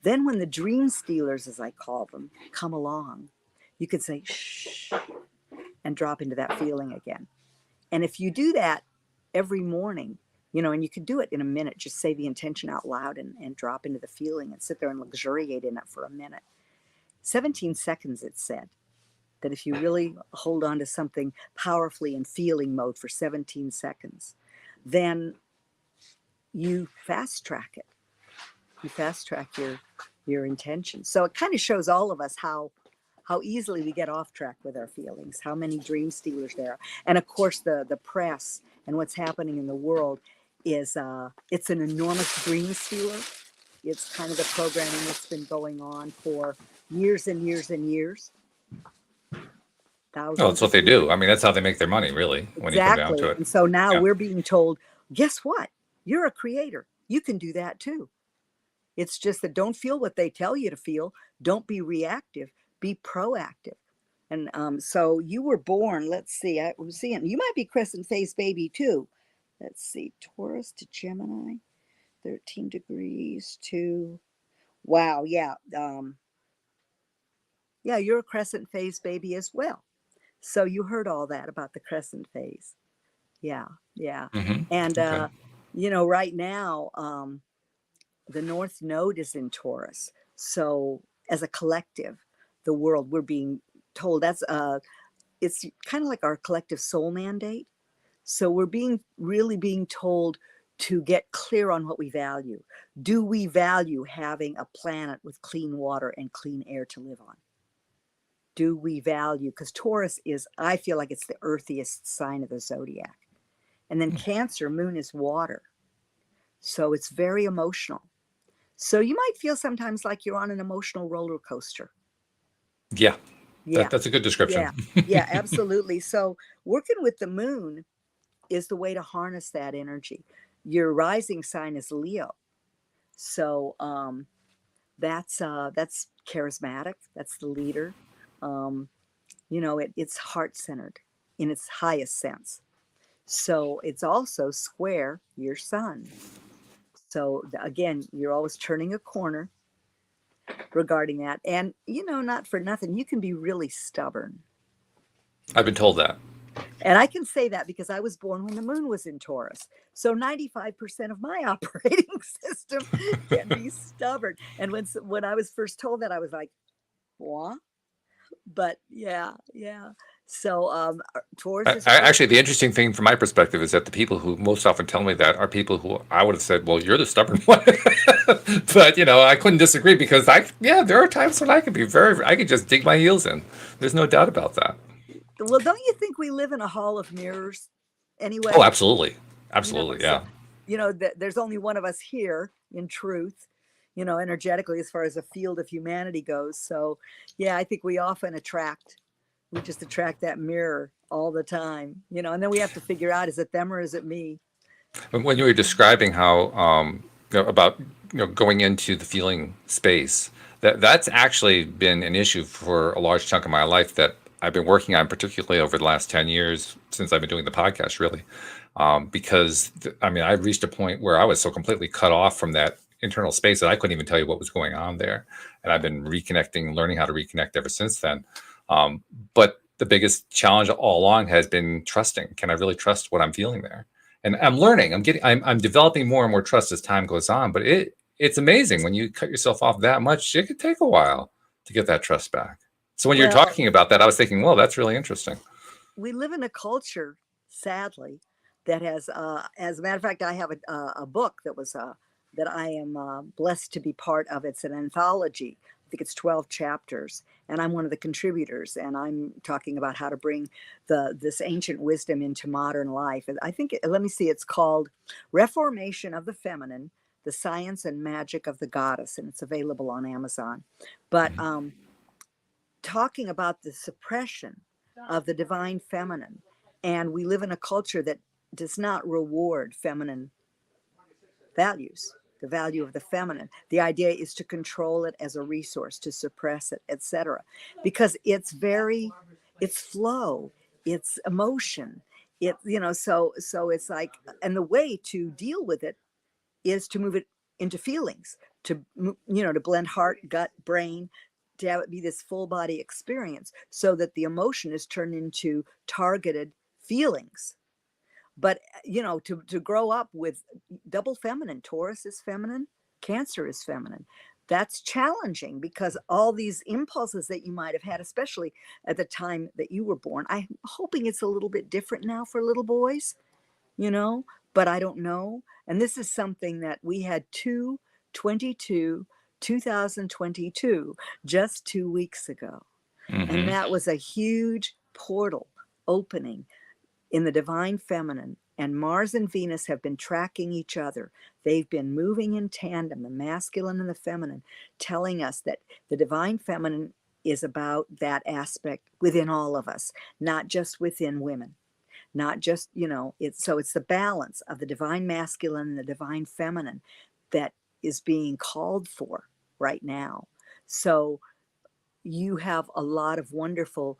Then when the dream stealers, as I call them, come along, you can say, shh, and drop into that feeling again. And if you do that every morning, you know, and you could do it in a minute, just say the intention out loud and drop into the feeling and sit there and luxuriate in it for a minute. 17 seconds, it said, that if you really hold on to something powerfully in feeling mode for 17 seconds, then you fast track it. You fast track your intention. So it kind of shows all of us how easily we get off track with our feelings, how many dream stealers there are. And of course, the press and what's happening in the world is it's an enormous dream stealer. It's kind of the programming that's been going on for years and years and years. Well, that's what they do. I mean, that's how they make their money, really, when you come down to it. And so now we're being told, guess what? You're a creator. You can do that too. It's just that don't feel what they tell you to feel. Don't be reactive. Be proactive. And so you were born, let's see, I was seeing, you might be crescent phase baby too. Let's see, Taurus to Gemini, 13 degrees to, wow, yeah. Yeah, you're a crescent phase baby as well. So you heard all that about the crescent phase. Yeah. Mm-hmm. And, Okay. you know, right now, the North Node is in Taurus. So as a collective, the world, we're being told that's, it's kind of like our collective soul mandate. So we're really being told to get clear on what we value. Do we value having a planet with clean water and clean air to live on? Do we value, because Taurus is, I feel like it's the earthiest sign of the zodiac. And then Cancer, moon is water. So it's very emotional. So you might feel sometimes like you're on an emotional roller coaster. Yeah. Yeah. That's a good description. Yeah, absolutely. So working with the moon is the way to harness that energy. Your rising sign is Leo. So that's charismatic. That's the leader. Um, it's heart-centered in its highest sense. So it's also square your sun. So again, you're always turning a corner regarding that. And not for nothing, you can be really stubborn. I've been told that. And I can say that because I was born when the moon was in Taurus. So 95% of my operating system can be stubborn. And when I was first told that, I was like, what? But yeah. So Taurus is Actually, the interesting thing from my perspective is that the people who most often tell me that are people who I would have said, well, you're the stubborn one. But, I couldn't disagree because there are times when I could just dig my heels in. There's no doubt about that. Well, don't you think we live in a hall of mirrors anyway? Oh, absolutely. Absolutely. Yeah. There's only one of us here in truth, energetically, as far as the field of humanity goes. So, yeah, I think we just attract that mirror all the time, and then we have to figure out, is it them or is it me? When you were describing how, about, going into the feeling space, that's actually been an issue for a large chunk of my life that I've been working on, particularly over the last 10 years since I've been doing the podcast, really. Because, I reached a point where I was so completely cut off from that internal space that I couldn't even tell you what was going on there. And I've been learning how to reconnect ever since then. But the biggest challenge all along has been trusting. Can I really trust what I'm feeling there? And I'm learning. I'm developing more and more trust as time goes on. But it's amazing when you cut yourself off that much. It could take a while to get that trust back. So when you're talking about that, I was thinking, well, that's really interesting. We live in a culture, sadly, that has, as a matter of fact, I have a book that I am blessed to be part of. It's an anthology. I think it's 12 chapters, and I'm one of the contributors. And I'm talking about how to bring this ancient wisdom into modern life. And I think, let me see, it's called Reformation of the Feminine: The Science and Magic of the Goddess, and it's available on Amazon. But talking about the suppression of the divine feminine, and we live in a culture that does not reward feminine values, the value of the feminine. The idea is to control it as a resource, to suppress it, etc., because it's flow, it's emotion, so it's like, and the way to deal with it is to move it into feelings, to blend heart, gut, brain, to have it be this full body experience, so that the emotion is turned into targeted feelings. But to grow up with double feminine, Taurus is feminine, Cancer is feminine, that's challenging, because all these impulses that you might have had, especially at the time that you were born, I'm hoping it's a little bit different now for little boys, but I don't know. And this is something that we had 2022 just 2 weeks ago. Mm-hmm. And that was a huge portal opening in the divine feminine. And Mars and Venus have been tracking each other. They've been moving in tandem, the masculine and the feminine, telling us that the divine feminine is about that aspect within all of us, not just within women. Not just, it's the balance of the divine masculine and the divine feminine that is being called for right now. So you have a lot of wonderful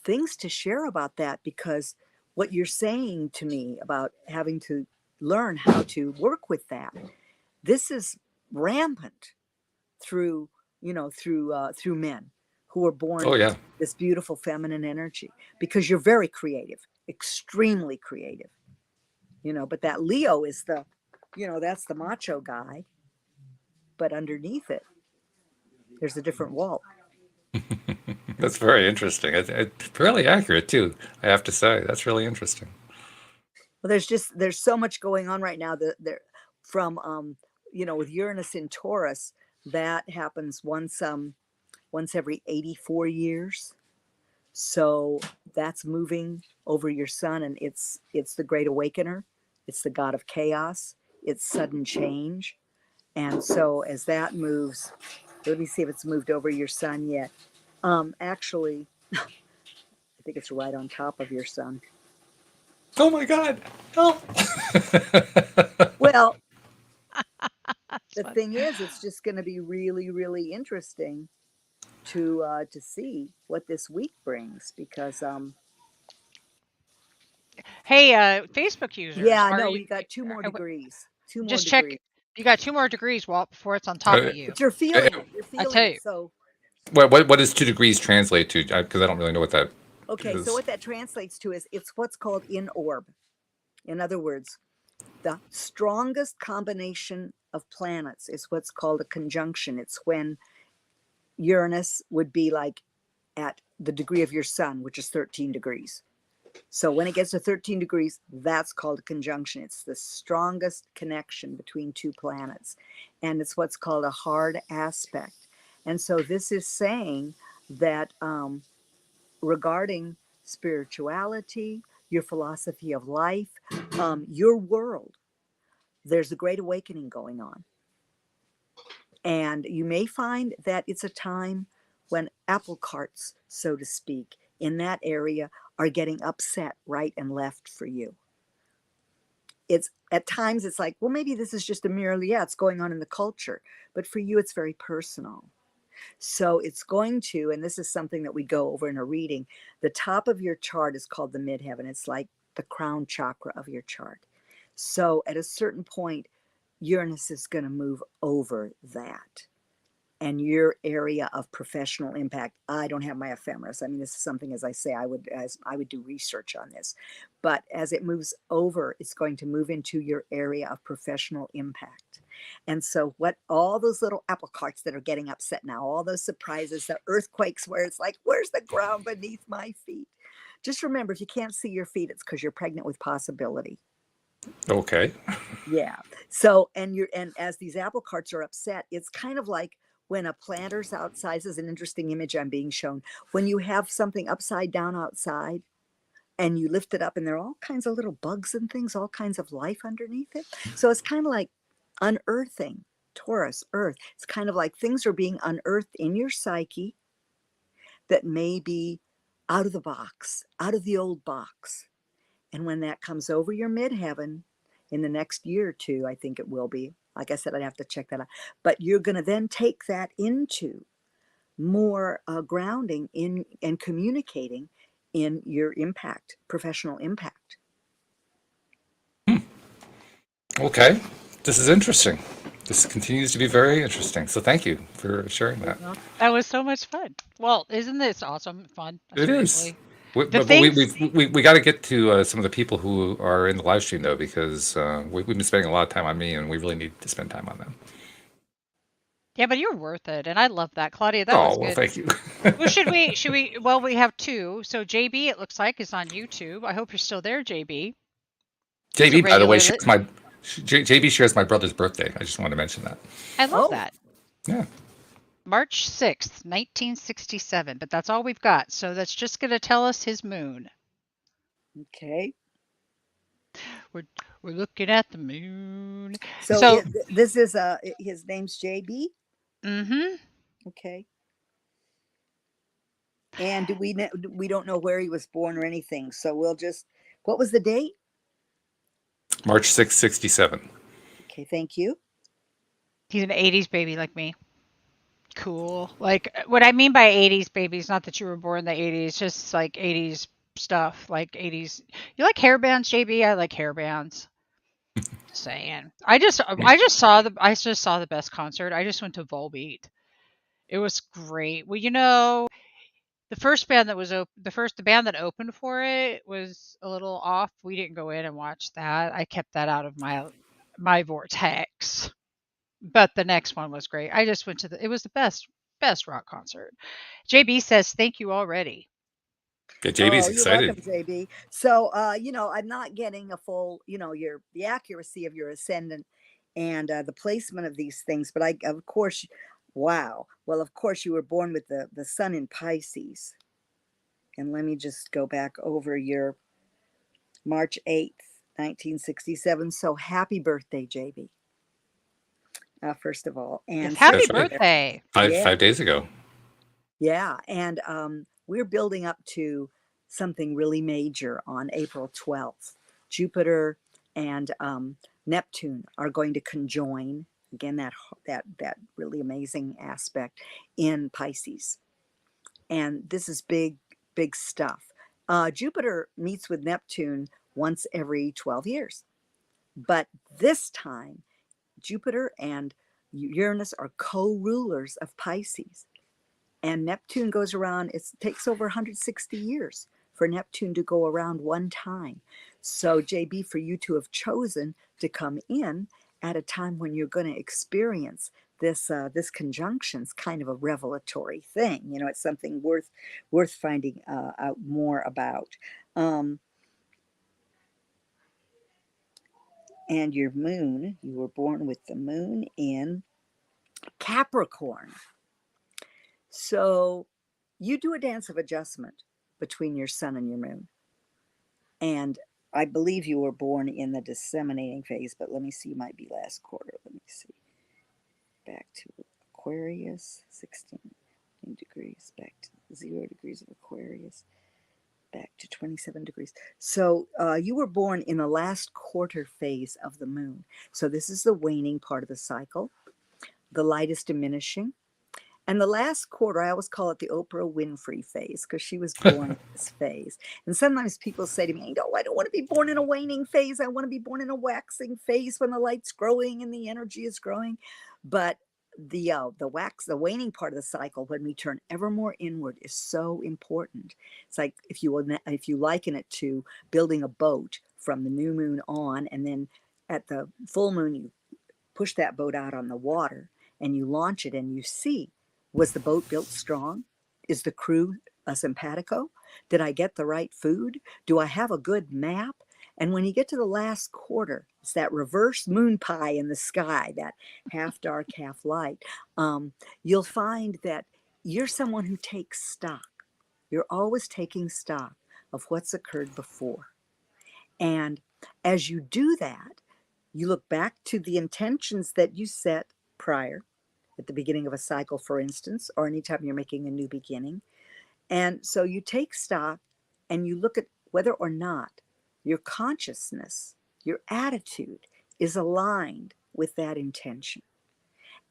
things to share about that, because what you're saying to me about having to learn how to work with that, this is rampant through men who are born with this beautiful feminine energy, because you're very creative, extremely creative, but that Leo is that's the macho guy, but underneath it, there's a different wall. That's very interesting. It's fairly accurate too, I have to say. That's really interesting. Well, there's so much going on right now from with Uranus in Taurus, that happens once every 84 years. So that's moving over your sun, and it's the great awakener. It's the god of chaos. It's sudden change. And so as that moves, let me see if it's moved over your sun yet. Actually, I think it's right on top of your sun. Oh my God! Help! Well, That's the fun. thing is, it's just going to be really, really interesting to see what this week brings because Hey, Facebook users, yeah, are no, you we got 2 more degrees. 2 more just check? degrees. You got 2 more degrees, Walt, before it's on top of you. But you're feeling it. You're I feeling tell it. you. So what does 2 degrees translate to? Because I don't really know what that okay, so is. what that translates to is it's what's called in orb. In other words, the strongest combination of planets is what's called a conjunction. It's when Uranus would be like at the degree of your sun, which is 13 degrees. So when it gets to 13 degrees, that's called a conjunction. It's the strongest connection between 2 planets. And it's what's called a hard aspect. And so this is saying that regarding spirituality, your philosophy of life, your world, there's a great awakening going on. And you may find that it's a time when apple carts, so to speak, in that area are getting upset right and left for you. It's at times it's like, well, maybe this is just a merely, yeah, it's going on in the culture, but for you, it's very personal. So it's going to, and this is something that we go over in a reading, the top of your chart is called the midheaven. It's like the crown chakra of your chart. So at a certain point, Uranus is going to move over that. And your area of professional impact, I don't have my ephemeris. I mean, this is something, as I say, I would do research on this. But as it moves over, it's going to move into your area of professional impact. And so what all those little apple carts that are getting upset now, all those surprises, the earthquakes where it's like, where's the ground beneath my feet? Just remember, if you can't see your feet, it's because you're pregnant with possibility. Okay. Yeah. So, and as these apple carts are upset, it's kind of like when a planter's outside. This is an interesting image I'm being shown. When you have something upside down outside and you lift it up and there are all kinds of little bugs and things, all kinds of life underneath it. So it's kind of like unearthing. Taurus, Earth. It's kind of like things are being unearthed in your psyche that may be out of the box, out of the old box. And when that comes over your midheaven in the next year or two, I think it will be. Like I said, I'd have to check that out. But you're going to then take that into more grounding in and communicating in your impact, professional impact. Okay. This is interesting. This continues to be very interesting. So thank you for sharing that. That was so much fun. Well, isn't this awesome? Fun. It is. Seriously. But The we things. we got to get to some of the people who are in the live stream though, because we've been spending a lot of time on me, and we really need to spend time on them. Yeah, but you're worth it, and I love that, Claudia. That was Oh well, good. thank you. Well, should we? Well, we have 2. So JB, it looks like, is on YouTube. I hope you're still there, JB. He's a JB, by the way, regular. JB shares my brother's birthday. I just wanted to mention that. I love Oh. that. Yeah. March 6th, 1967. But that's all we've got. So that's just going to tell us his moon. Okay. We're looking at the moon. So this is his name's JB. Mm-hmm. Okay. And we don't know where he was born or anything. So we'll just, what was the date? March 6th, 67. Okay, thank you. He's an 80s baby like me. Cool. Like, what I mean by 80s baby is not that you were born in the 80s, just like 80s stuff, like 80s. You like hair bands, JB? I like hair bands. Just saying. I just saw the best concert. I just went to Volbeat. It was great. Well, the first band that was the band that opened for it was a little off. We didn't go in and watch that. I kept that out of my vortex. But the next one was great. I just went to it was the best rock concert. JB says thank you already. Yeah, JB's excited. You're welcome, JB. So I'm not getting a full, the accuracy of your ascendant and the placement of these things, but of course, wow. Well, of course you were born with the sun in Pisces. And let me just go back over your March 8th, 1967. So happy birthday, JB. First of all, and Happy That's right. birthday. 5 days ago. Yeah, and we're building up to something really major on April 12th. Jupiter and Neptune are going to conjoin again, that really amazing aspect in Pisces. And this is big stuff. Jupiter meets with Neptune once every 12 years. But this time, Jupiter and Uranus are co-rulers of Pisces. And Neptune goes around, it takes over 160 years for Neptune to go around one time. So, JB, for you to have chosen to come in at a time when you're going to experience this conjunction's kind of a revelatory thing. You know, it's something worth finding out more about. And your moon, you were born with the moon in Capricorn. So you do a dance of adjustment between your sun and your moon. And I believe you were born in the disseminating phase, but let me see, might be last quarter. Let me see. Back to Aquarius, 16 degrees, back to 0 degrees of Aquarius, back to 27 degrees. So you were born in the last quarter phase of the moon. So this is the waning part of the cycle. The light is diminishing. And the last quarter, I always call it the Oprah Winfrey phase because she was born in this phase. And sometimes people say to me, no, I don't want to be born in a waning phase. I want to be born in a waxing phase when the light's growing and the energy is growing. But the waning part of the cycle, when we turn ever more inward, is so important. It's like if you liken it to building a boat from the new moon on, and then at the full moon, you push that boat out on the water and you launch it and you see, was the boat built strong? Is the crew simpatico? Did I get the right food? Do I have a good map? And when you get to the last quarter, it's that reverse moon pie in the sky, that half dark, half light. You'll find that you're someone who takes stock. You're always taking stock of what's occurred before. And as you do that, you look back to the intentions that you set prior, at the beginning of a cycle, for instance, or anytime you're making a new beginning. And so you take stock and you look at whether or not your consciousness, your attitude is aligned with that intention.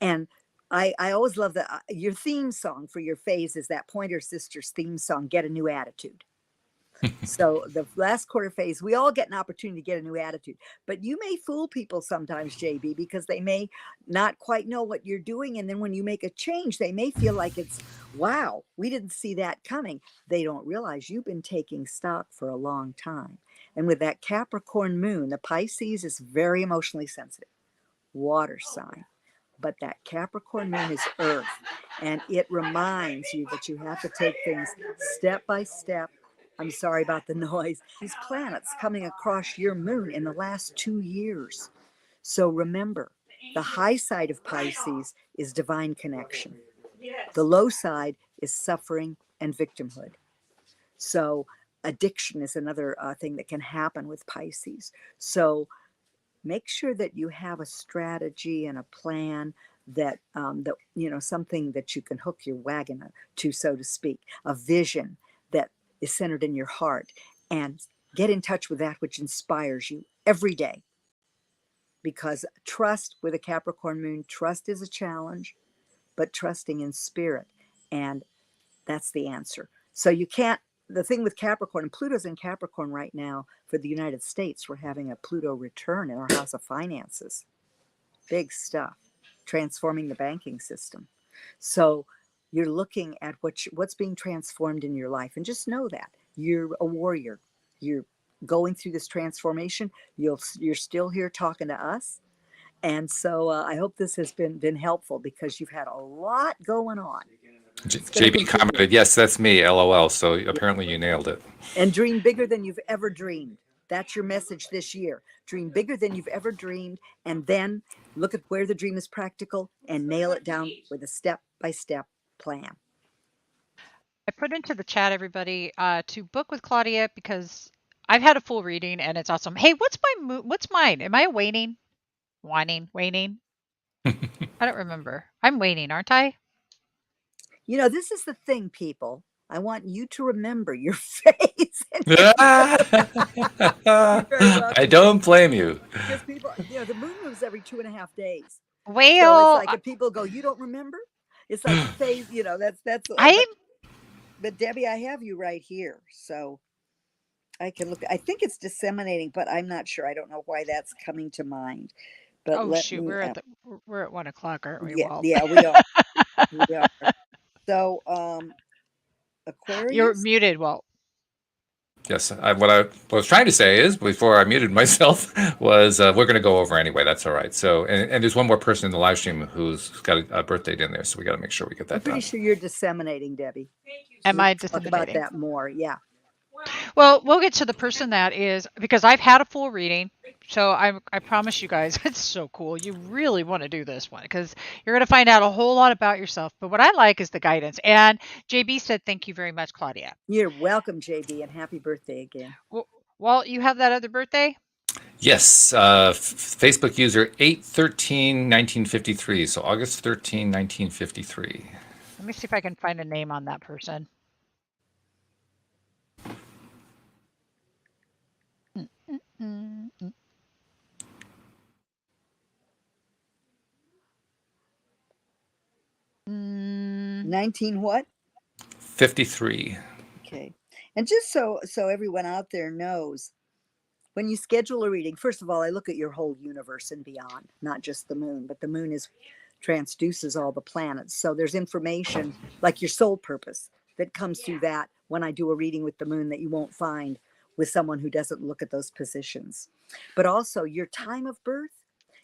And I always love that your theme song for your phase is that Pointer Sisters theme song, Get a New Attitude. So the last quarter phase, we all get an opportunity to get a new attitude, but you may fool people sometimes, JB, because they may not quite know what you're doing. And then when you make a change, they may feel like it's, wow, we didn't see that coming. They don't realize you've been taking stock for a long time. And with that Capricorn moon, the Pisces is very emotionally sensitive, water sign. But that Capricorn moon is earth, and it reminds you that you have to take things step by step. I'm sorry about the noise. These planets coming across your moon in the last 2 years. So remember, the high side of Pisces is divine connection. The low side is suffering and victimhood. So addiction is another thing that can happen with Pisces. So make sure that you have a strategy and a plan that something that you can hook your wagon to, so to speak, a vision that is centered in your heart, and get in touch with that which inspires you every day. Because trust with a Capricorn moon, trust is a challenge, but trusting in spirit, and that's the answer. So you can't, the thing with Capricorn, and Pluto's in Capricorn right now for the United States, we're having a Pluto return in our house of finances. Big stuff, transforming the banking system. So you're looking at what's being transformed in your life, and just know that you're a warrior. You're going through this transformation. You're still here talking to us, and so I hope this has been helpful, because you've had a lot going on. JB commented, yes, that's me, LOL. So apparently you nailed it. And dream bigger than you've ever dreamed. That's your message this year. Dream bigger than you've ever dreamed, and then look at where the dream is practical and nail it down with a step-by-step plan. I put into the chat, everybody, to book with Claudia, because I've had a full reading and it's awesome. Hey, what's mine? Am I waning? Waning? I don't remember. I'm waning, aren't I? You know, this is the thing, people. I want you to remember your face. I don't blame you. Because people, the moon moves every 2.5 days. So it's Well, like if people go, you don't remember? It's like a phase, that's I but Debbie, I have you right here. So I can look. I think it's disseminating, but I'm not sure. I don't know why that's coming to mind. But oh let shoot, me we're at 1 o'clock, aren't we? yeah, Well, yeah, we are. We are. So you're Aquarius. muted. Well, Yes, what I was trying to say is, before I muted myself, was we're going to go over anyway. That's all right. So, and there's one more person in the live stream who's got a birth date in there, so we got to make sure we get I'm that pretty done. sure you're disseminating, Debbie. am We I can talk about disseminating? that more. Yeah. Well, we'll get to the person that is, because I've had a full reading. So I promise you guys, it's so cool. You really want to do this one because you're going to find out a whole lot about yourself. But what I like is the guidance. And JB said, thank you very much, Claudia. You're welcome, JB, and happy birthday again. Walt, you have that other birthday? Yes, Facebook user 8/13/1953. So August 13, 1953. Let me see if I can find a name on that person. Mm-mm-mm. 19 what? 53. Okay. And just so everyone out there knows, when you schedule a reading, first of all, I look at your whole universe and beyond, not just the moon, but the moon transduces all the planets. So there's information like your soul purpose that comes through that when I do a reading with the moon that you won't find with someone who doesn't look at those positions. But also your time of birth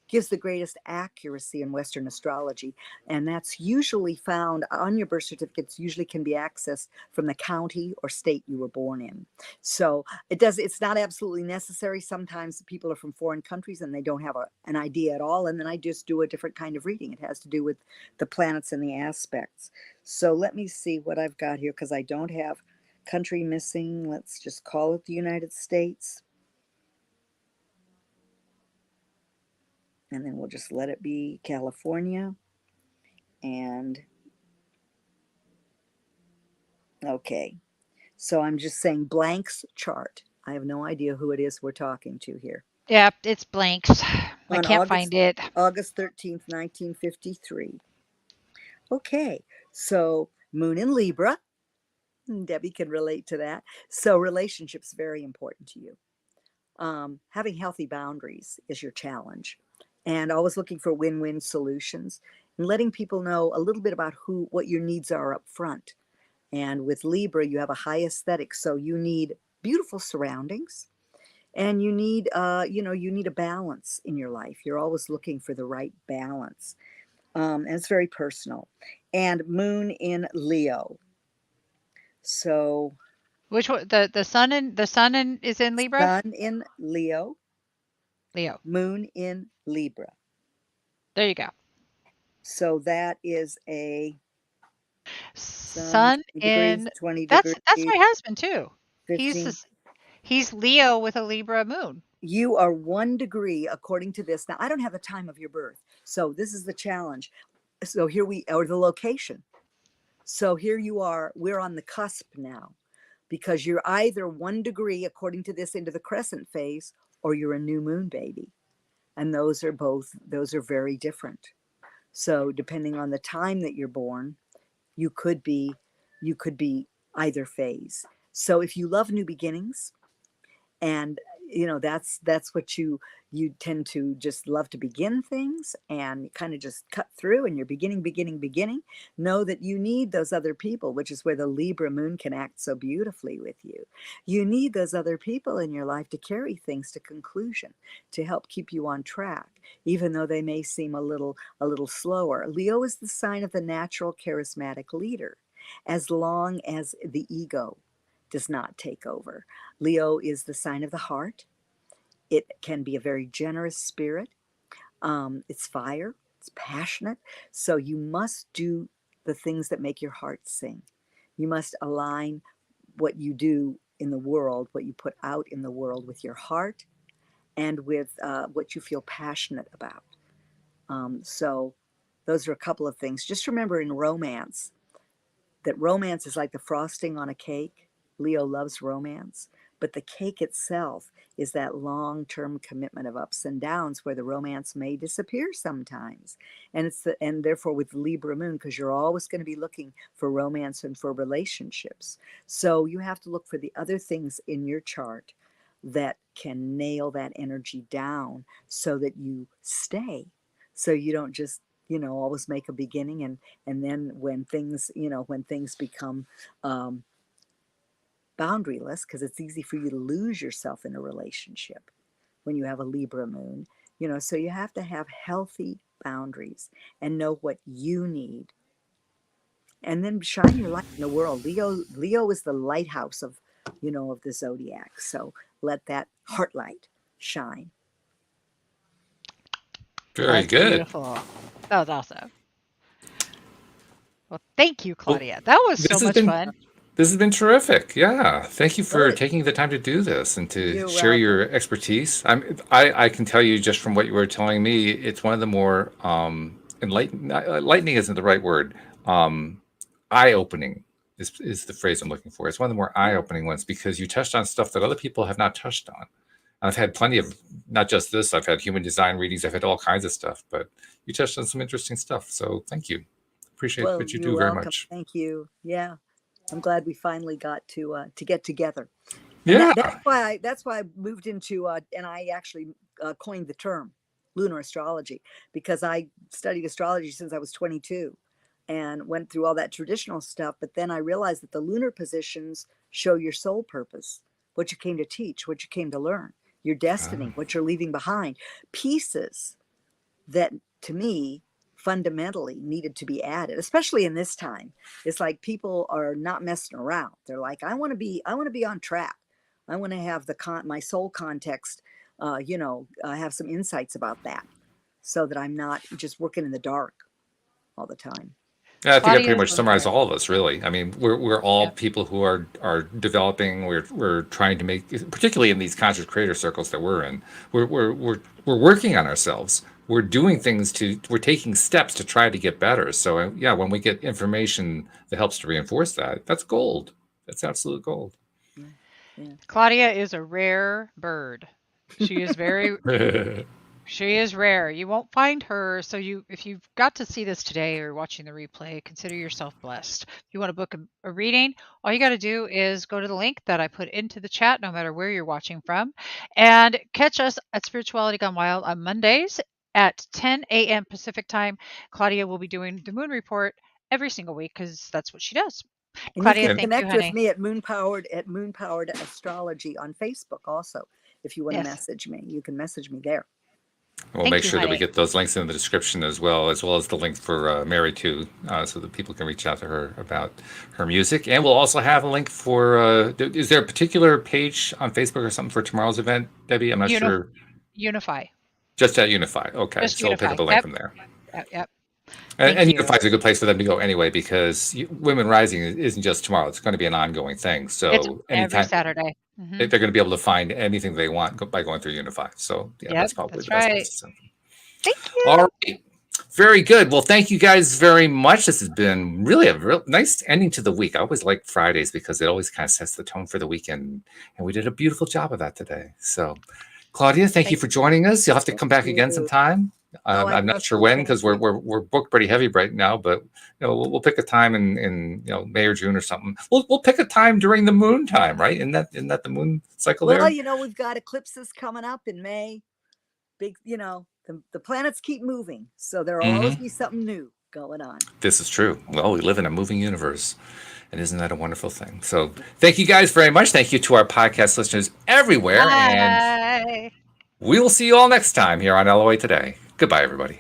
gives the greatest accuracy in Western astrology. And that's usually found on your birth certificates, usually can be accessed from the county or state you were born in. So it's not absolutely necessary. Sometimes people are from foreign countries and they don't have an idea at all. And then I just do a different kind of reading. It has to do with the planets and the aspects. So let me see what I've got here because I don't have country missing. Let's just call it the United States. And then we'll just let it be California. And okay, so I'm just saying blank's chart. I have no idea who it is we're talking to here. Yeah, it's blanks. I can't find it. August 13th, 1953. Okay, so moon in Libra. Debbie can relate to that. So relationships very important to you. Having healthy boundaries is your challenge. And always looking for win-win solutions and letting people know a little bit about what your needs are up front. And with Libra, you have a high aesthetic, so you need beautiful surroundings, and you need, you need a balance in your life. You're always looking for the right balance, and it's very personal. And moon in Leo. So Which one? The sun is in Libra. Sun in Leo. Leo. Moon in Libra. There you go. So that is a sun in 20 that's degrees. my husband too. 15. He's Leo with a Libra moon. You are 1 degree according to this. Now I don't have the time of your birth, so this is the challenge. So here or the location. So here you are. We're on the cusp now, because you're either 1 degree according to this into the crescent phase, or you're a new moon baby, and those are very different. So depending on the time that you're born, you could be either phase. So if you love new beginnings, and that's what you tend to just love to begin things and kind of just cut through, and you're beginning, know that you need those other people, which is where the Libra moon can act so beautifully with you. You need those other people in your life to carry things to conclusion, to help keep you on track, even though they may seem a little slower. Leo is the sign of the natural charismatic leader, as long as the ego does not take over. Leo is the sign of the heart. It can be a very generous spirit. It's fire. It's passionate. So you must do the things that make your heart sing. You must align what you do in the world, what you put out in the world, with your heart and with what you feel passionate about. So those are a couple of things. Just remember, in romance, that romance is like the frosting on a cake. Leo loves romance, but the cake itself is that long-term commitment of ups and downs where the romance may disappear sometimes. And therefore with Libra moon, because you're always going to be looking for romance and for relationships. So you have to look for the other things in your chart that can nail that energy down so that you stay. So you don't just, always make a beginning and then when things become boundaryless, because it's easy for you to lose yourself in a relationship when you have a Libra moon, so you have to have healthy boundaries and know what you need, and then shine your light in the world. Leo is the lighthouse of the zodiac, so let that heart light shine. Very That's good. beautiful. That was awesome. Well, thank you, Claudia. That was This so has much been- fun. This has been terrific. Yeah. Thank you for Good. taking the time to do this and to You're share welcome. your expertise. I can tell you just from what you were telling me, it's one of the more enlightening isn't the right word. Eye-opening is the phrase I'm looking for. It's one of the more eye-opening ones because you touched on stuff that other people have not touched on. I've had plenty of, not just this, I've had human design readings, I've had all kinds of stuff, but you touched on some interesting stuff. So thank you. Appreciate Well, what you you're do very welcome. much. Thank you. Yeah, I'm glad we finally got to get together. Yeah. That's why I moved into and I actually coined the term lunar astrology, because I studied astrology since I was 22 and went through all that traditional stuff. But then I realized that the lunar positions show your soul purpose, what you came to teach, what you came to learn, your destiny, what you're leaving behind, pieces that to me fundamentally needed to be added, especially in this time. It's like people are not messing around. They're like, I want to be on track. I want to have my soul context, have some insights about that so that I'm not just working in the dark all the time. Yeah, I think I pretty Claudia's much was summarized there. all of us, really. I mean, we're all Yep. people who are developing. We're trying to make, particularly in these conscious creator circles that we're in, we're working on ourselves. We're doing things we're taking steps to try to get better. So yeah, when we get information that helps to reinforce that, that's gold. That's absolute gold. Yeah. Claudia is a rare bird. She is very She is rare. You won't find her. So if you've got to see this today or watching the replay, consider yourself blessed. If you want to book a reading, all you got to do is go to the link that I put into the chat, no matter where you're watching from, and catch us at Spirituality Gone Wild on Mondays at 10 a.m. Pacific time. Claudia will be doing the moon report every single week because that's what she does. And Claudia, you can thank connect you, with honey. me at Moonpowered Astrology on Facebook also. If you want to Yes. message me, you can message me there. We'll Thank make you, sure that we honey. get those links in the description as well as the link for Mary too, so that people can reach out to her about her music. And we'll also have a link for. Is there a particular page on Facebook or something for tomorrow's event, Debbie? I'm not sure. Unify. Just at Unify. Okay, Just so we'll pick Unify. up a link Yep. from there. Yep. And Thank you. Unify is a good place for them to go anyway, because Women Rising isn't just tomorrow. It's going to be an ongoing thing. It's So every anytime Saturday. Mhm. they're going to be able to find anything they want by going through Unify. So yeah, Yep, that's probably that's the best right. place to send them. Thank you. All right. Very good. Well, thank you guys very much. This has been really a real nice ending to the week. I always like Fridays because it always kind of sets the tone for the weekend. And we did a beautiful job of that today. So, Claudia, thank you for joining us. You'll have to come back again you. sometime. I I'm not trust sure you. when, Thank because you. we're booked pretty heavy right now. But we'll pick a time in May or June or something. We'll pick a time during the moon time, right? Isn't that the moon cycle Well, there? we've got eclipses coming up in May. Big, the planets keep moving, so there will always be something new going on. This is true. Well, we live in a moving universe. And isn't that a wonderful thing? So thank you guys very much. Thank you to our podcast listeners everywhere. Bye. And we will see you all next time here on LOA Today. Goodbye, everybody.